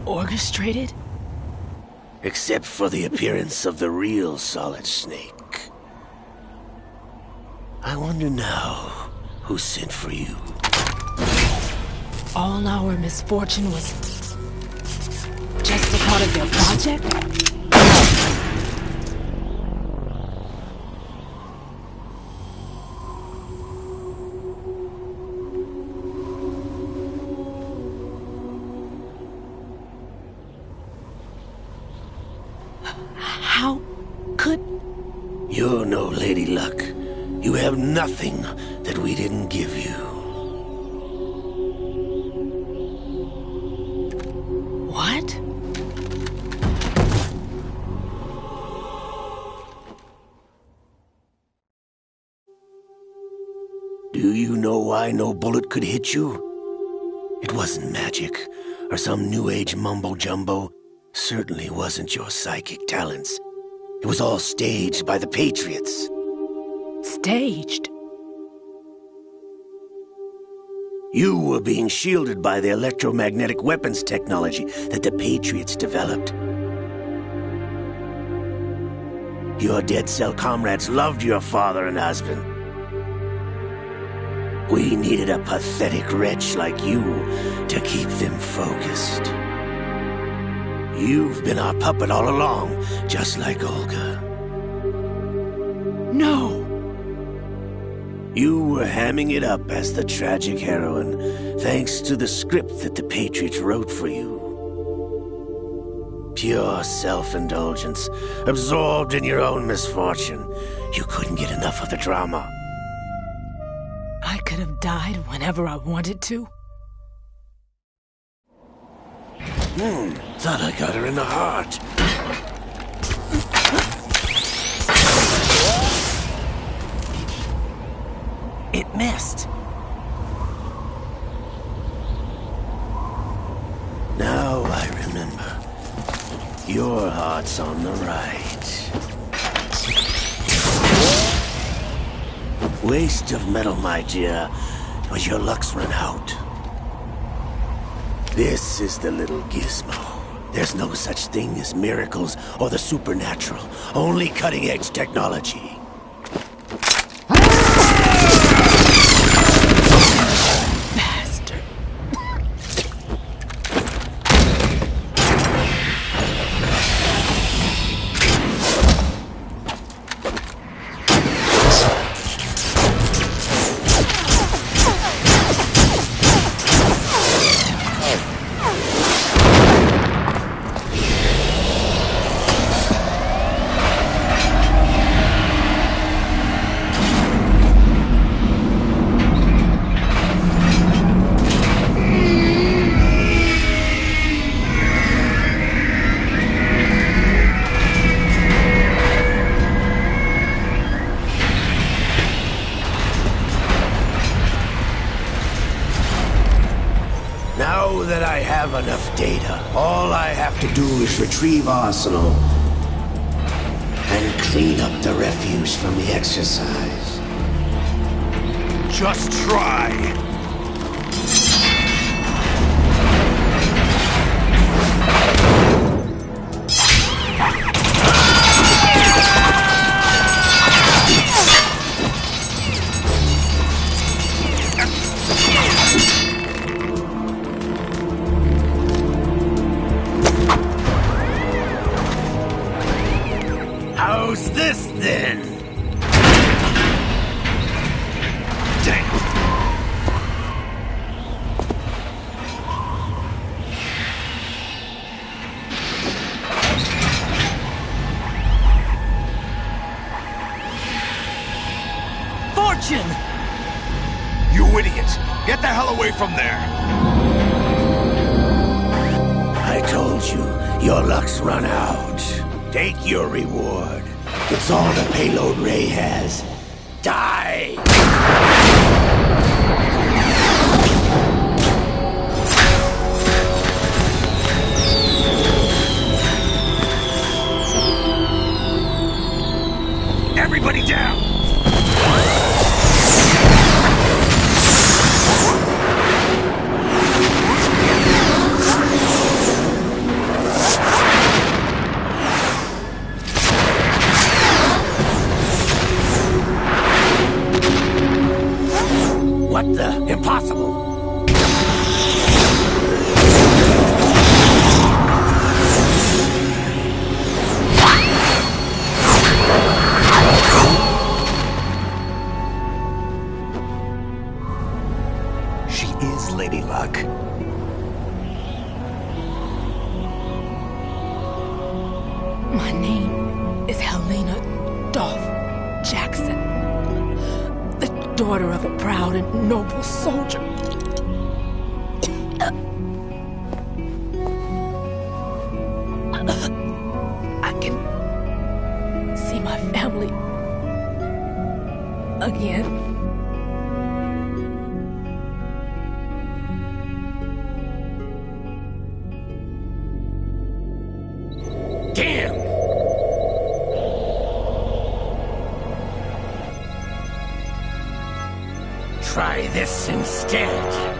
orchestrated? Except for the appearance of the real Solid Snake. I wonder now who sent for you. All our misfortune was just a part of their project? How could... You're no Lady Luck. You have nothing that we didn't give you. What? Do you know why no bullet could hit you? It wasn't magic, or some new age mumbo-jumbo. Certainly wasn't your psychic talents. It was all staged by the Patriots. Staged? You were being shielded by the electromagnetic weapons technology that the Patriots developed. Your Dead Cell comrades loved your father and husband. We needed a pathetic wretch like you to keep them focused. You've been our puppet all along, just like Olga. No! You were hamming it up as the tragic heroine, thanks to the script that the Patriots wrote for you. Pure self-indulgence, absorbed in your own misfortune. You couldn't get enough of the drama. I could have died whenever I wanted to. Thought I got her in the heart. It missed. Now I remember. Your heart's on the right. Waste of metal, my dear, but your luck's run out. This is the little gizmo. There's no such thing as miracles or the supernatural, only cutting-edge technology. Now that I have enough data, all I have to do is retrieve Arsenal and clean up the refuse from the exercise. Just try. How's this then? Damn. Fortune! You idiot! Get the hell away from there! I told you, your luck's run out. Take your reward. It's all the payload Ray has. Die! Everybody down! What the? Impossible! She is Lady Luck. My name is Helena Dolph Jackson, the daughter of a proud and noble soldier. I can see my family again. Damn! Try this instead.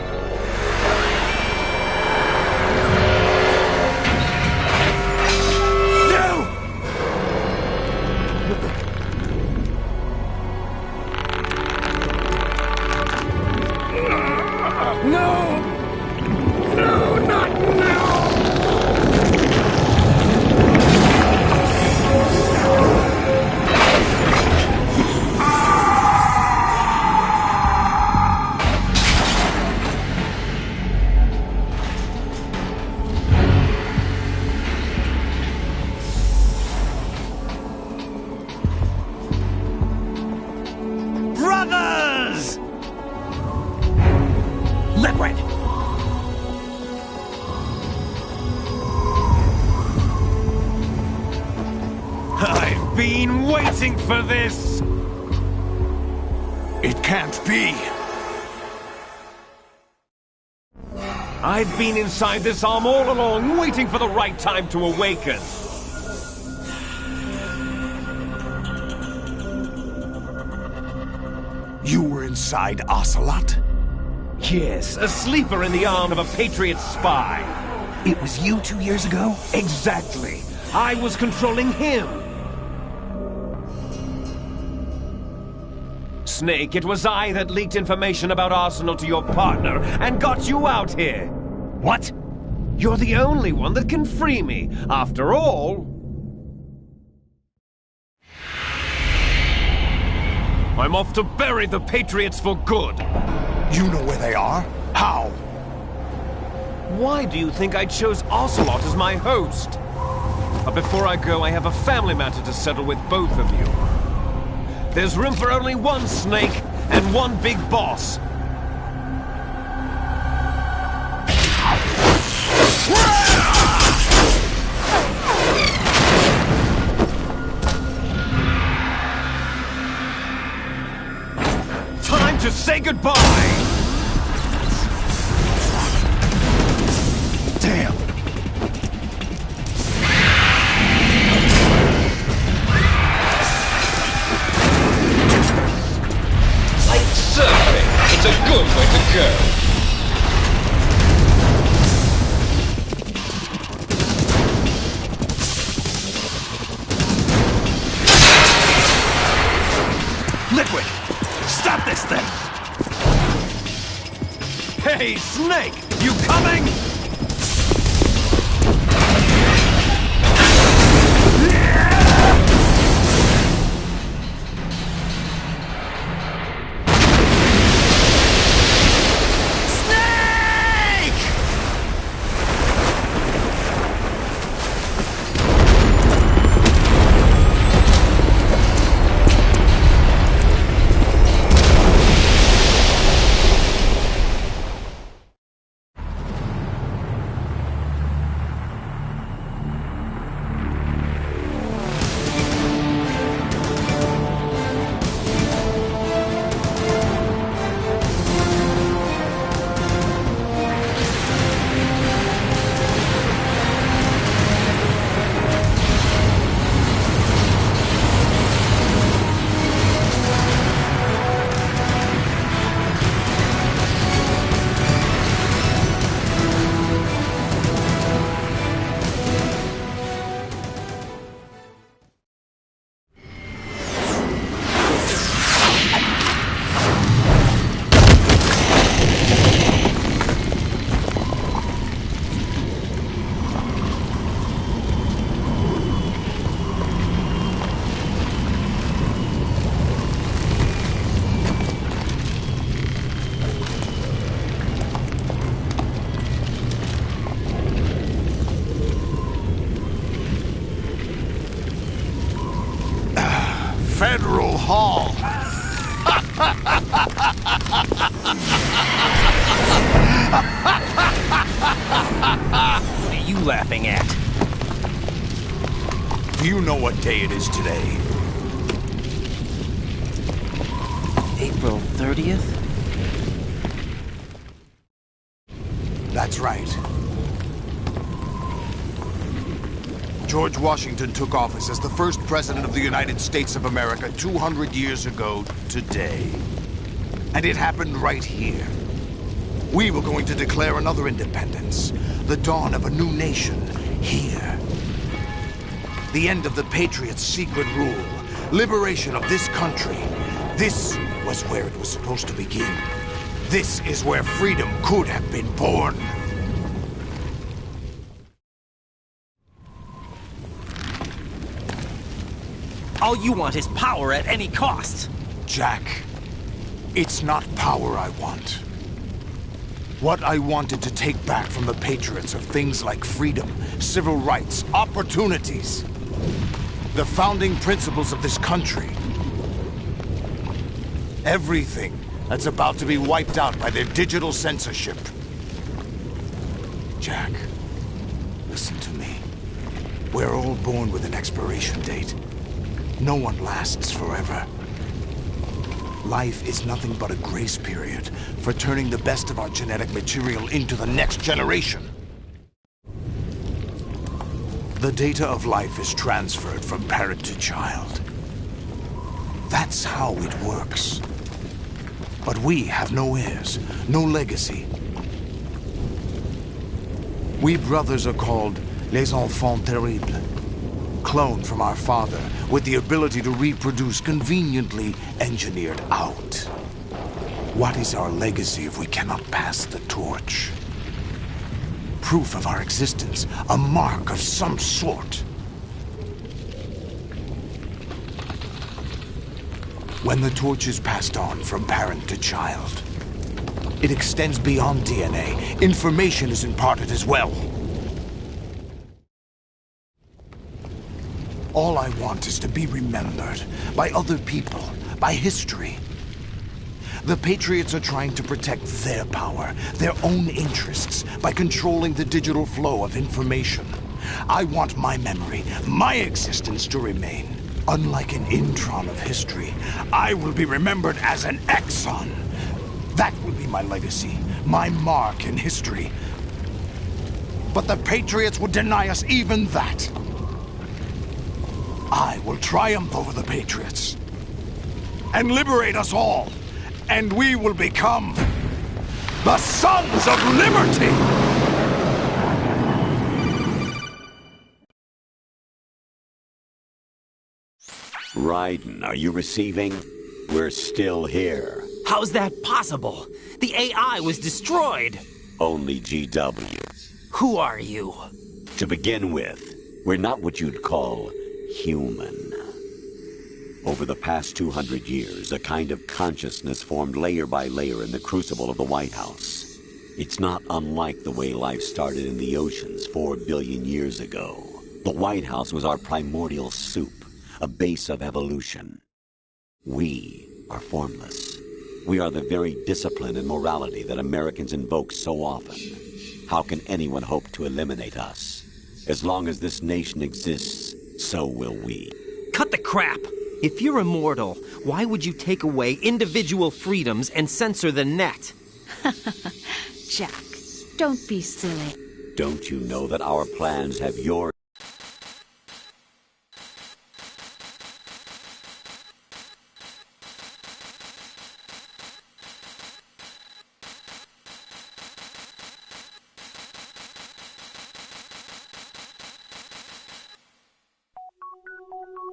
Brothers! Liquid! I've been waiting for this! It can't be! I've been inside this arm all along, waiting for the right time to awaken. You were inside Ocelot? Yes, a sleeper in the arm of a Patriot spy. It was you 2 years ago? Exactly. I was controlling him. Snake, it was I that leaked information about Arsenal to your partner and got you out here. What? You're the only one that can free me. After all... I'm off to bury the Patriots for good. You know where they are? How? Why do you think I chose Ocelot as my host? But before I go, I have a family matter to settle with both of you. There's room for only one Snake and one big boss. Time to say goodbye! Damn! Like surfing, it's a good way to go. Liquid! Stop this thing! Hey, Snake! You coming? Federal Hall. What are you laughing at? Do you know what day it is today? April 30th? That's right. George Washington took office as the first president of the United States of America 200 years ago today. And it happened right here. We were going to declare another independence, the dawn of a new nation, here. The end of the Patriots' secret rule, liberation of this country. This was where it was supposed to begin. This is where freedom could have been born. All you want is power at any cost. Jack, it's not power I want. What I wanted to take back from the Patriots are things like freedom, civil rights, opportunities. The founding principles of this country. Everything that's about to be wiped out by their digital censorship. Jack, listen to me. We're all born with an expiration date. No one lasts forever. Life is nothing but a grace period for turning the best of our genetic material into the next generation. The data of life is transferred from parent to child. That's how it works. But we have no heirs, no legacy. We brothers are called Les Enfants Terribles, cloned from our father, with the ability to reproduce conveniently engineered out. What is our legacy if we cannot pass the torch? Proof of our existence, a mark of some sort. When the torch is passed on from parent to child, it extends beyond DNA. Information is imparted as well. All I want is to be remembered by other people, by history. The Patriots are trying to protect their power, their own interests, by controlling the digital flow of information. I want my memory, my existence to remain. Unlike an intron of history, I will be remembered as an exon. That will be my legacy, my mark in history. But the Patriots would deny us even that. I will triumph over the Patriots and liberate us all, and we will become the Sons of Liberty! Raiden, are you receiving? We're still here. How's that possible? The AI was destroyed. Only GW. Who are you? To begin with, we're not what you'd call human. Over the past 200 years, a kind of consciousness formed layer by layer in the crucible of the White House. It's not unlike the way life started in the oceans 4 billion years ago. The White House was our primordial soup, a base of evolution. We are formless. We are the very discipline and morality that Americans invoke so often. How can anyone hope to eliminate us? As long as this nation exists, so will we. Cut the crap! If you're immortal, why would you take away individual freedoms and censor the net? Jack, don't be silly. Don't you know that our plans have your...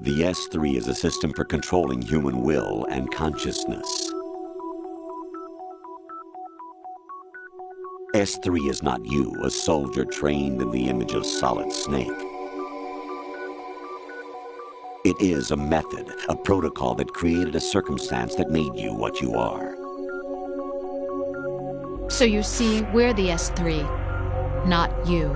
The S3 is a system for controlling human will and consciousness. S3 is not you, a soldier trained in the image of Solid Snake. It is a method, a protocol that created a circumstance that made you what you are. So you see, we're the S3, not you.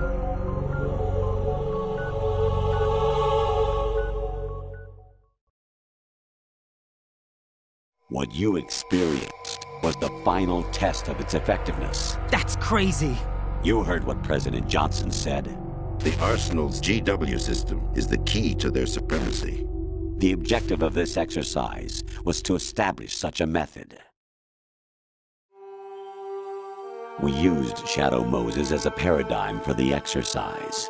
What you experienced was the final test of its effectiveness. That's crazy. You heard what President Johnson said. The Arsenal's GW system is the key to their supremacy. The objective of this exercise was to establish such a method. We used Shadow Moses as a paradigm for the exercise.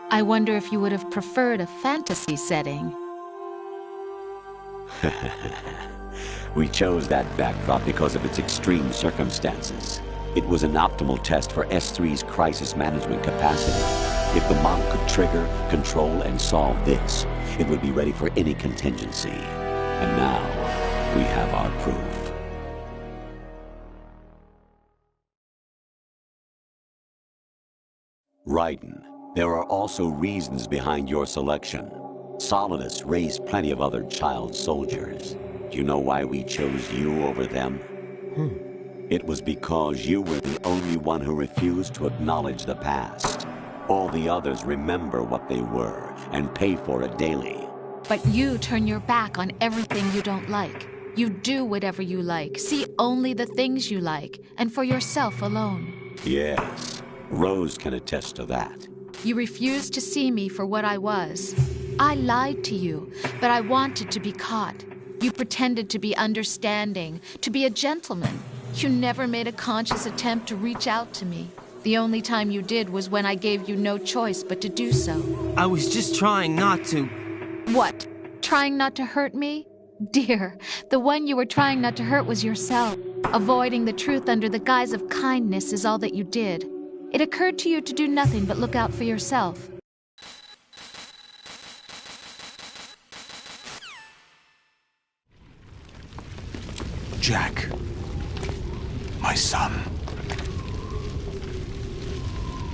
I wonder if you would have preferred a fantasy setting. We chose that backdrop because of its extreme circumstances. It was an optimal test for S3's crisis management capacity. If the model could trigger, control, and solve this, it would be ready for any contingency. And now, we have our proof. Raiden, there are also reasons behind your selection. Solidus raised plenty of other child soldiers. Do you know why we chose you over them? It was because you were the only one who refused to acknowledge the past. All the others remember what they were and pay for it daily. But you turn your back on everything you don't like. You do whatever you like, see only the things you like, and for yourself alone. Yes, Rose can attest to that. You refused to see me for what I was. I lied to you, but I wanted to be caught. You pretended to be understanding, to be a gentleman. You never made a conscious attempt to reach out to me. The only time you did was when I gave you no choice but to do so. I was just trying not to... What? Trying not to hurt me? Dear, the one you were trying not to hurt was yourself. Avoiding the truth under the guise of kindness is all that you did. It occurred to you to do nothing but look out for yourself. Jack, my son.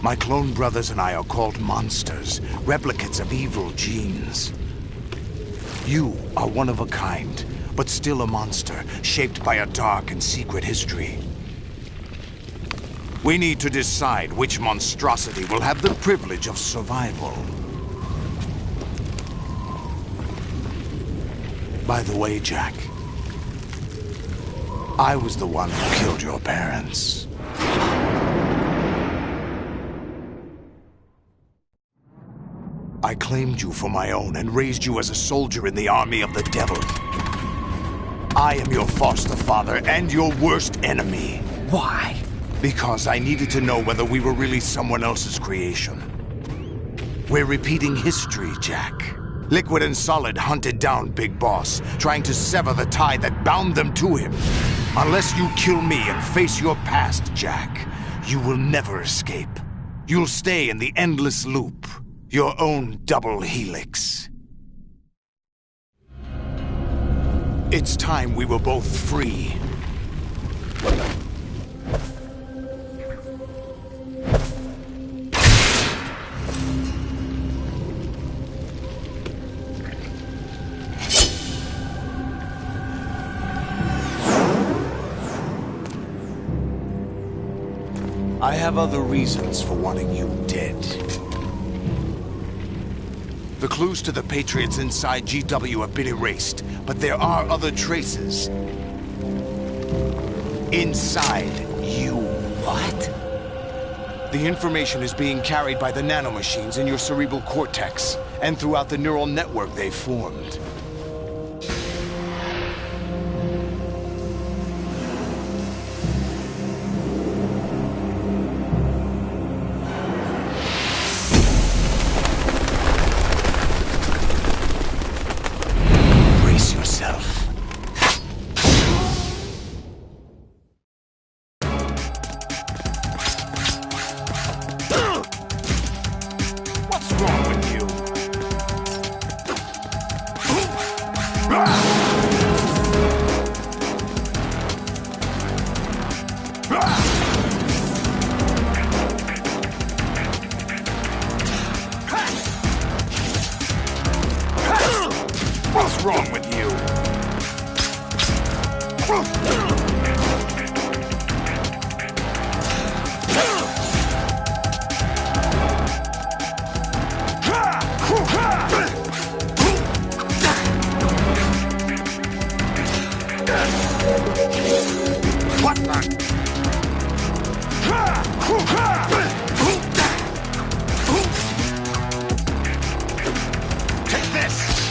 My clone brothers and I are called monsters, replicates of evil genes. You are one of a kind, but still a monster, shaped by a dark and secret history. We need to decide which monstrosity will have the privilege of survival. By the way, Jack, I was the one who killed your parents. I claimed you for my own and raised you as a soldier in the army of the devil. I am your foster father and your worst enemy. Why? Because I needed to know whether we were really someone else's creation. We're repeating history, Jack. Liquid and Solid hunted down Big Boss, trying to sever the tie that bound them to him. Unless you kill me and face your past, Jack, you will never escape. You'll stay in the endless loop. Your own double helix. It's time we were both free. I have other reasons for wanting you dead. The clues to the Patriots inside GW have been erased, but there are other traces. Inside you. What? The information is being carried by the nanomachines in your cerebral cortex, and throughout the neural network they've formed. What's wrong with you? What the? Take this!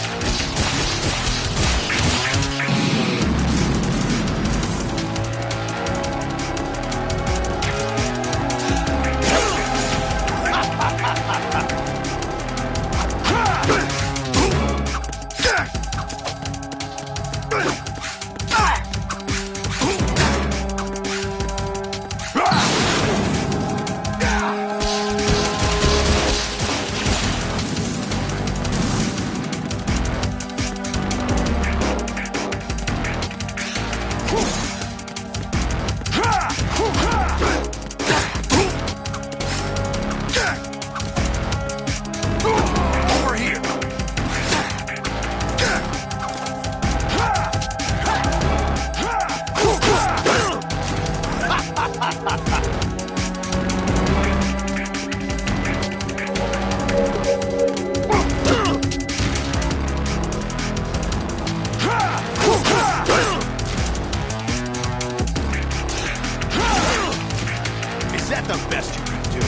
Is that the best you can do?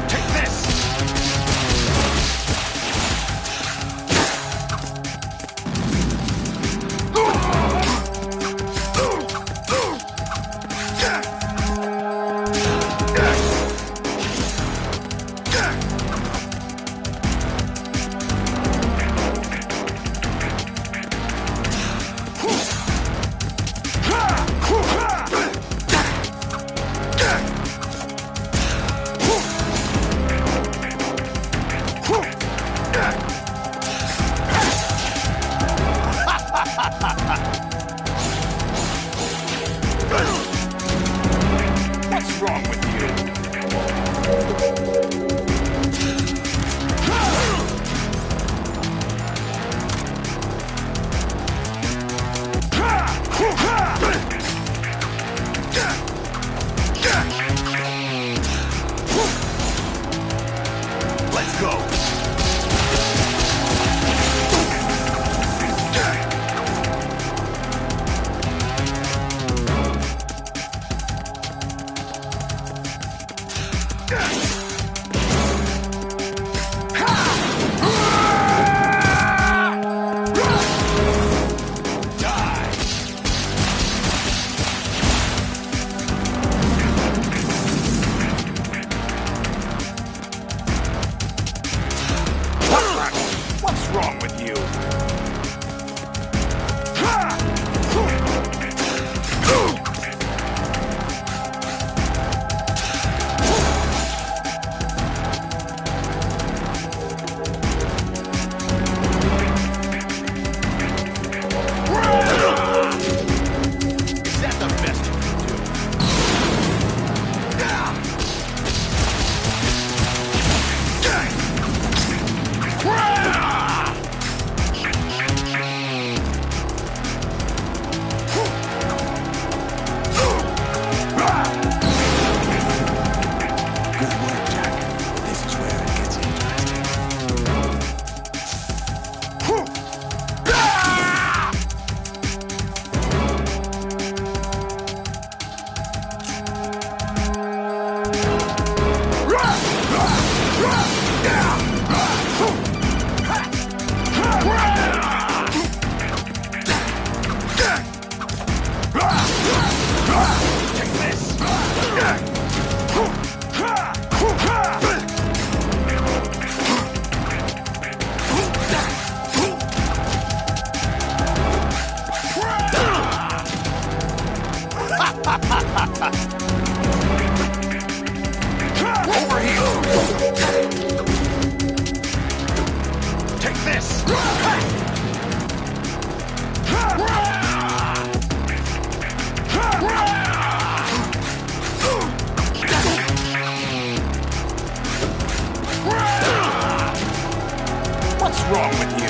Take this! you! Over here! Take this! What's wrong with you?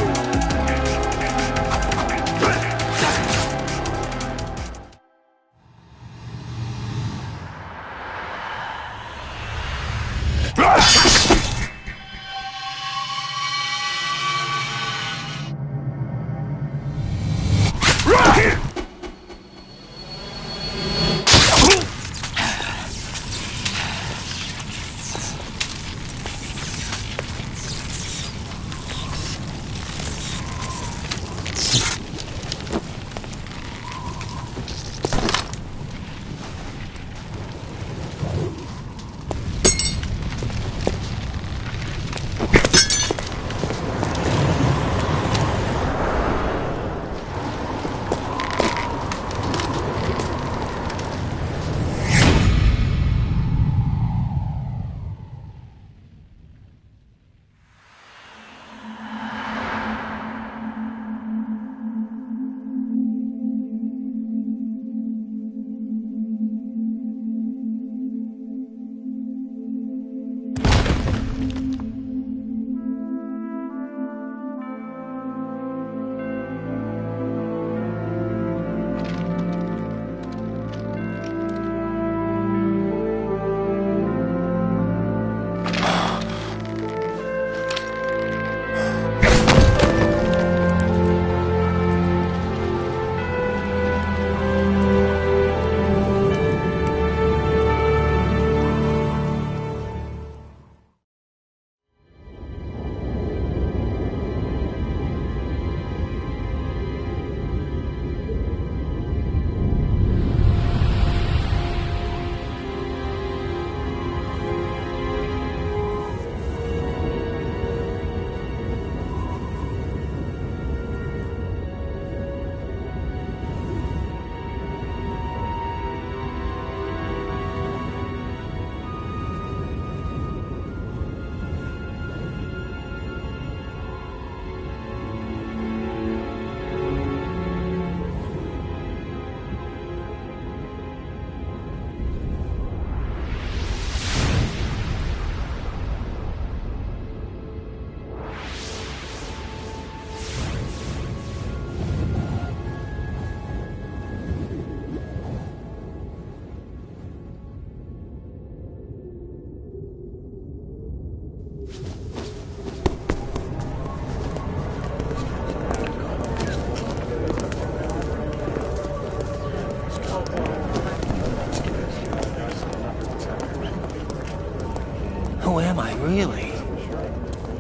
Who am I, really?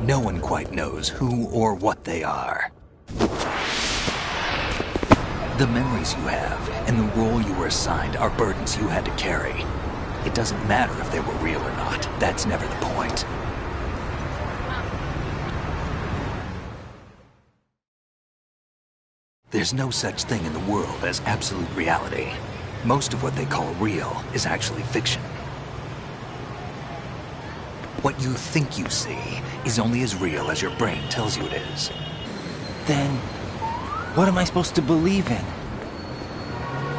No one quite knows who or what they are. The memories you have and the role you were assigned are burdens you had to carry. It doesn't matter if they were real or not. That's never the point. There's no such thing in the world as absolute reality. Most of what they call real is actually fiction. What you think you see is only as real as your brain tells you it is. Then, what am I supposed to believe in?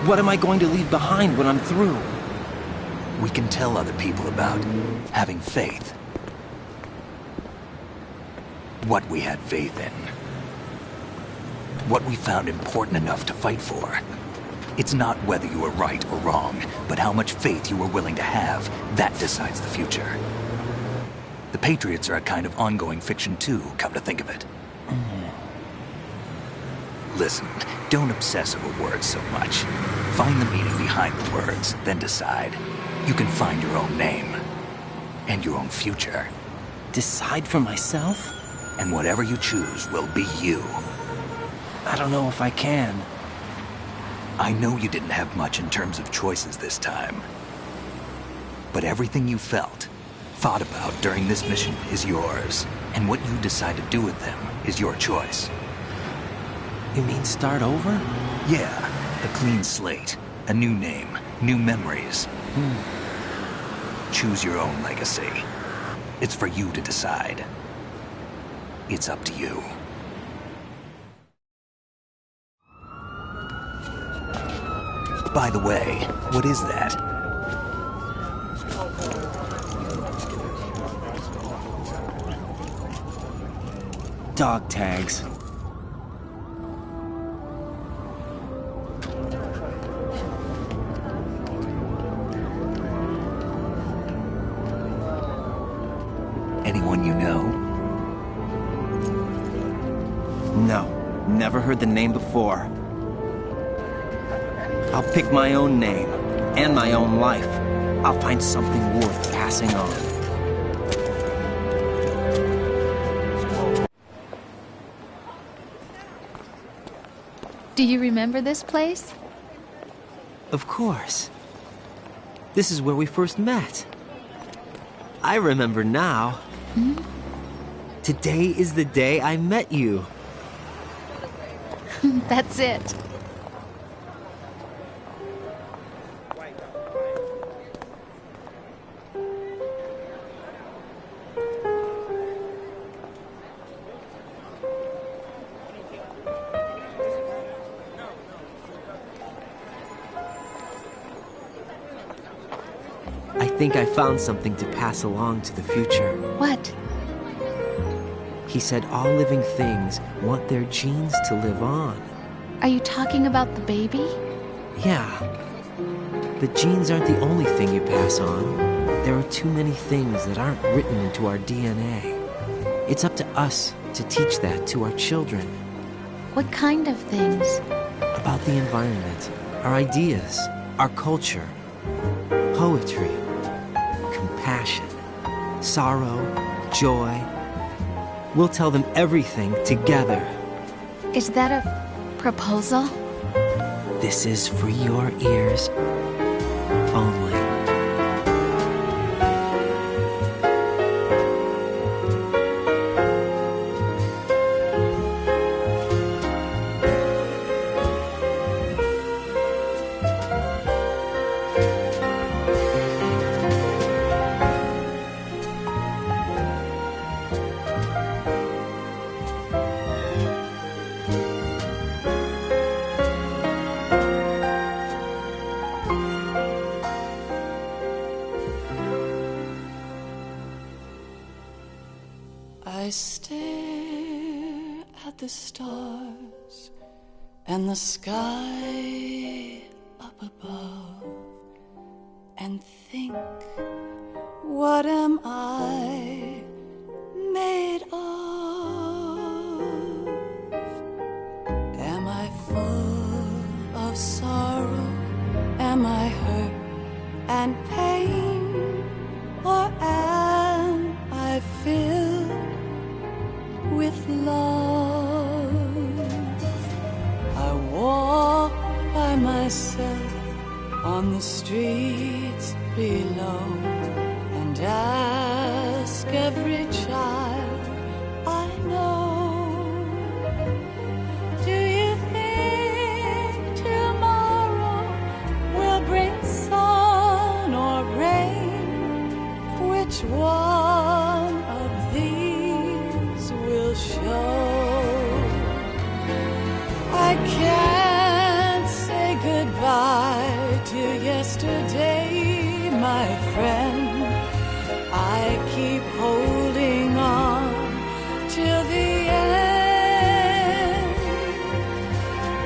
What am I going to leave behind when I'm through? We can tell other people about having faith. What we had faith in. What we found important enough to fight for. It's not whether you were right or wrong, but how much faith you were willing to have. That decides the future. The Patriots are a kind of ongoing fiction too, come to think of it. Listen, don't obsess over words so much. Find the meaning behind the words, then decide. You can find your own name. And your own future. Decide for myself? And whatever you choose will be you. I don't know if I can. I know you didn't have much in terms of choices this time. But everything you felt, thought about during this mission is yours. And what you decide to do with them is your choice. You mean start over? Yeah, a clean slate, a new name, new memories. Choose your own legacy. It's for you to decide. It's up to you. By the way, what is that? Dog tags. Anyone you know? No, never heard the name before. I'll pick my own name, and my own life. I'll find something worth passing on. Do you remember this place? Of course. This is where we first met. I remember now. Today is the day I met you. That's it. I think I found something to pass along to the future. What? He said all living things want their genes to live on. Are you talking about the baby? Yeah. The genes aren't the only thing you pass on. There are too many things that aren't written into our DNA. It's up to us to teach that to our children. What kind of things? About the environment, our ideas, our culture, poetry, compassion, sorrow, joy. We'll tell them everything together. Is that a proposal? This is for your ears only. I stare at the stars and the sky up above and think, what am I made of? Am I full of sorrow? Am I hurt and pain? Or am I filled with love? I walk by myself on the streets below and ask every child I know, do you think friend. I keep holding on till the end.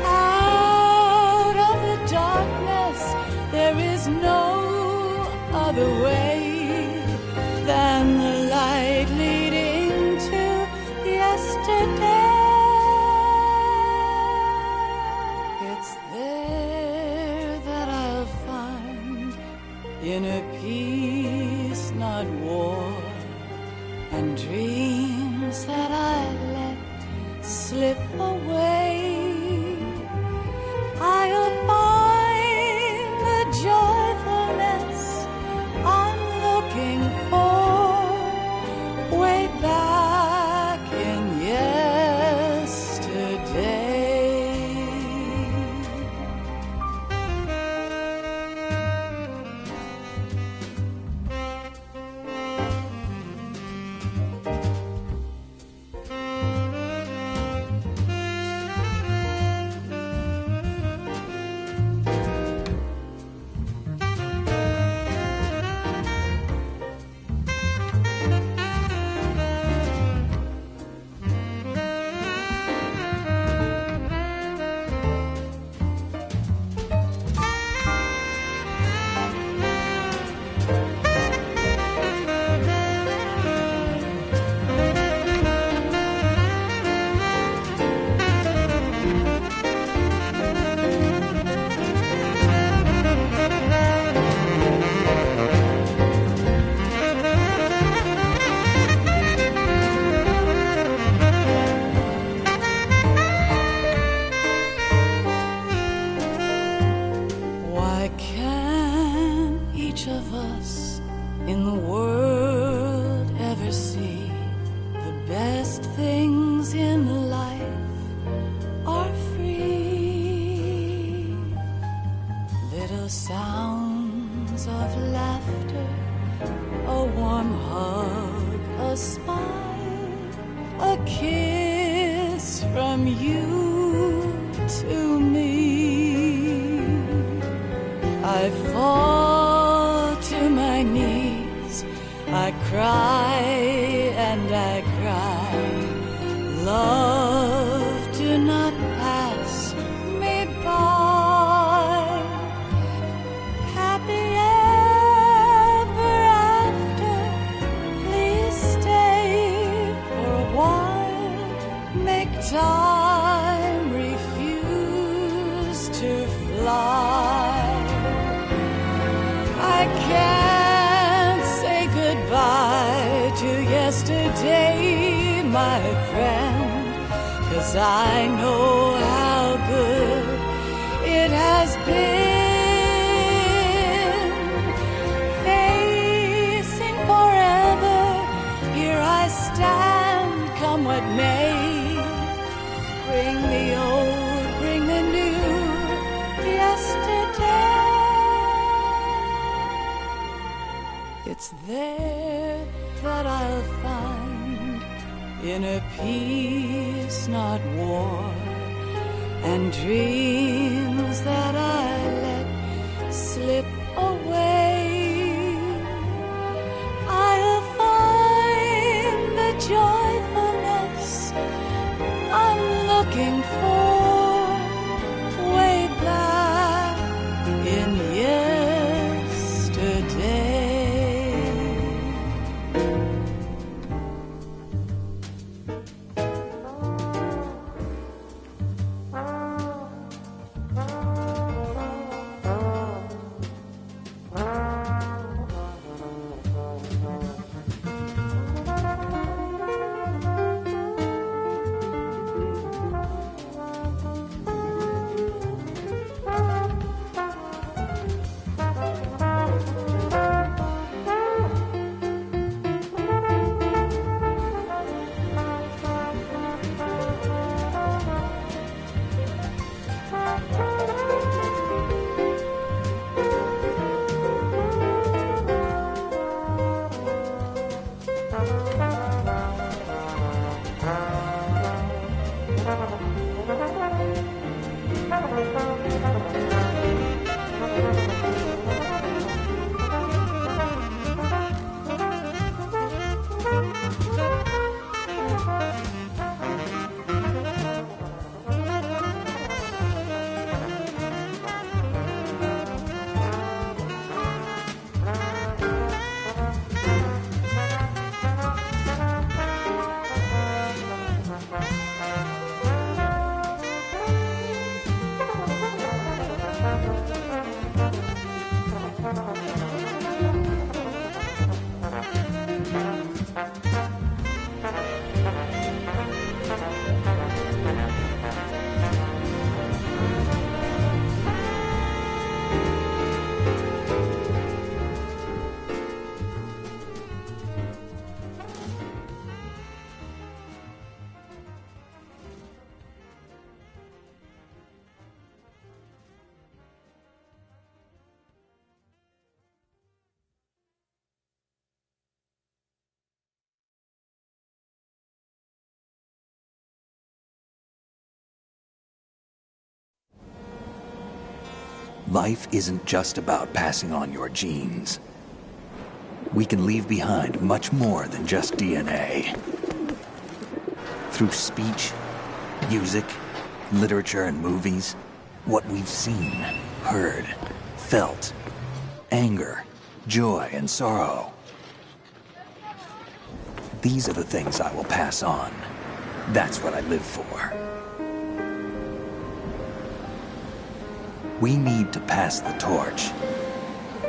Out of the darkness, there is no other way than the light leading to yesterday. It's there that I'll find inner peace, not war, and dreams that I let slip away. I'll find the joyfulness I'm looking for way back in yesterday. Why can't each of us in the world ever see the best things in life are free? Little sounds of laughter, a warm hug, a smile, a kiss from you to me. I fall to my knees, I cry and I cry. Love, do not pass me by. Happy ever after, please stay for a while. Make time refuse to fly. I can't say goodbye to yesterday, my friend, 'cause I know how good it has been. Facing forever, here I stand, come what may. Bring the old, bring the new, yesterday. It's there that I'll find inner peace, not war, and dreams that I let slip away. I'll find the joyfulness I'm looking for way back in yesterday. Life isn't just about passing on your genes. We can leave behind much more than just DNA. Through speech, music, literature, and movies, what we've seen, heard, felt, anger, joy, and sorrow. These are the things I will pass on. That's what I live for. We need to pass the torch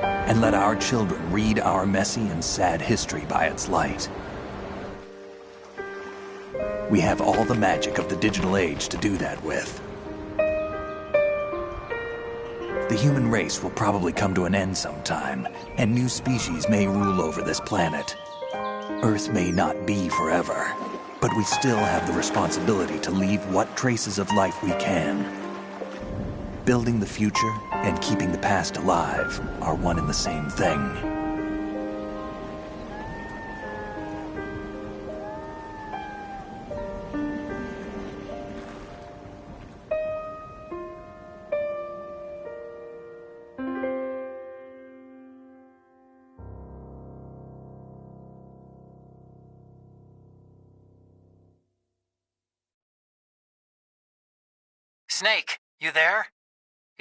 and let our children read our messy and sad history by its light. We have all the magic of the digital age to do that with. The human race will probably come to an end sometime, and new species may rule over this planet. Earth may not be forever, but we still have the responsibility to leave what traces of life we can. Building the future and keeping the past alive are one and the same thing. Snake, you there?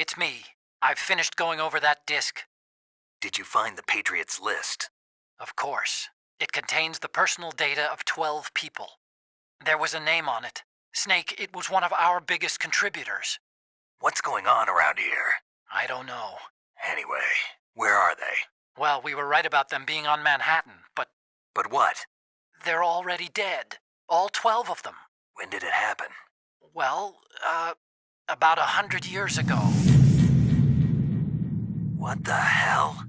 It's me. I've finished going over that disk. Did you find the Patriots list? Of course. It contains the personal data of 12 people. There was a name on it. Snake, it was one of our biggest contributors. What's going on around here? I don't know. Anyway, where are they? Well, we were right about them being on Manhattan, but... But what? They're already dead. All 12 of them. When did it happen? Well, about 100 years ago. What the hell?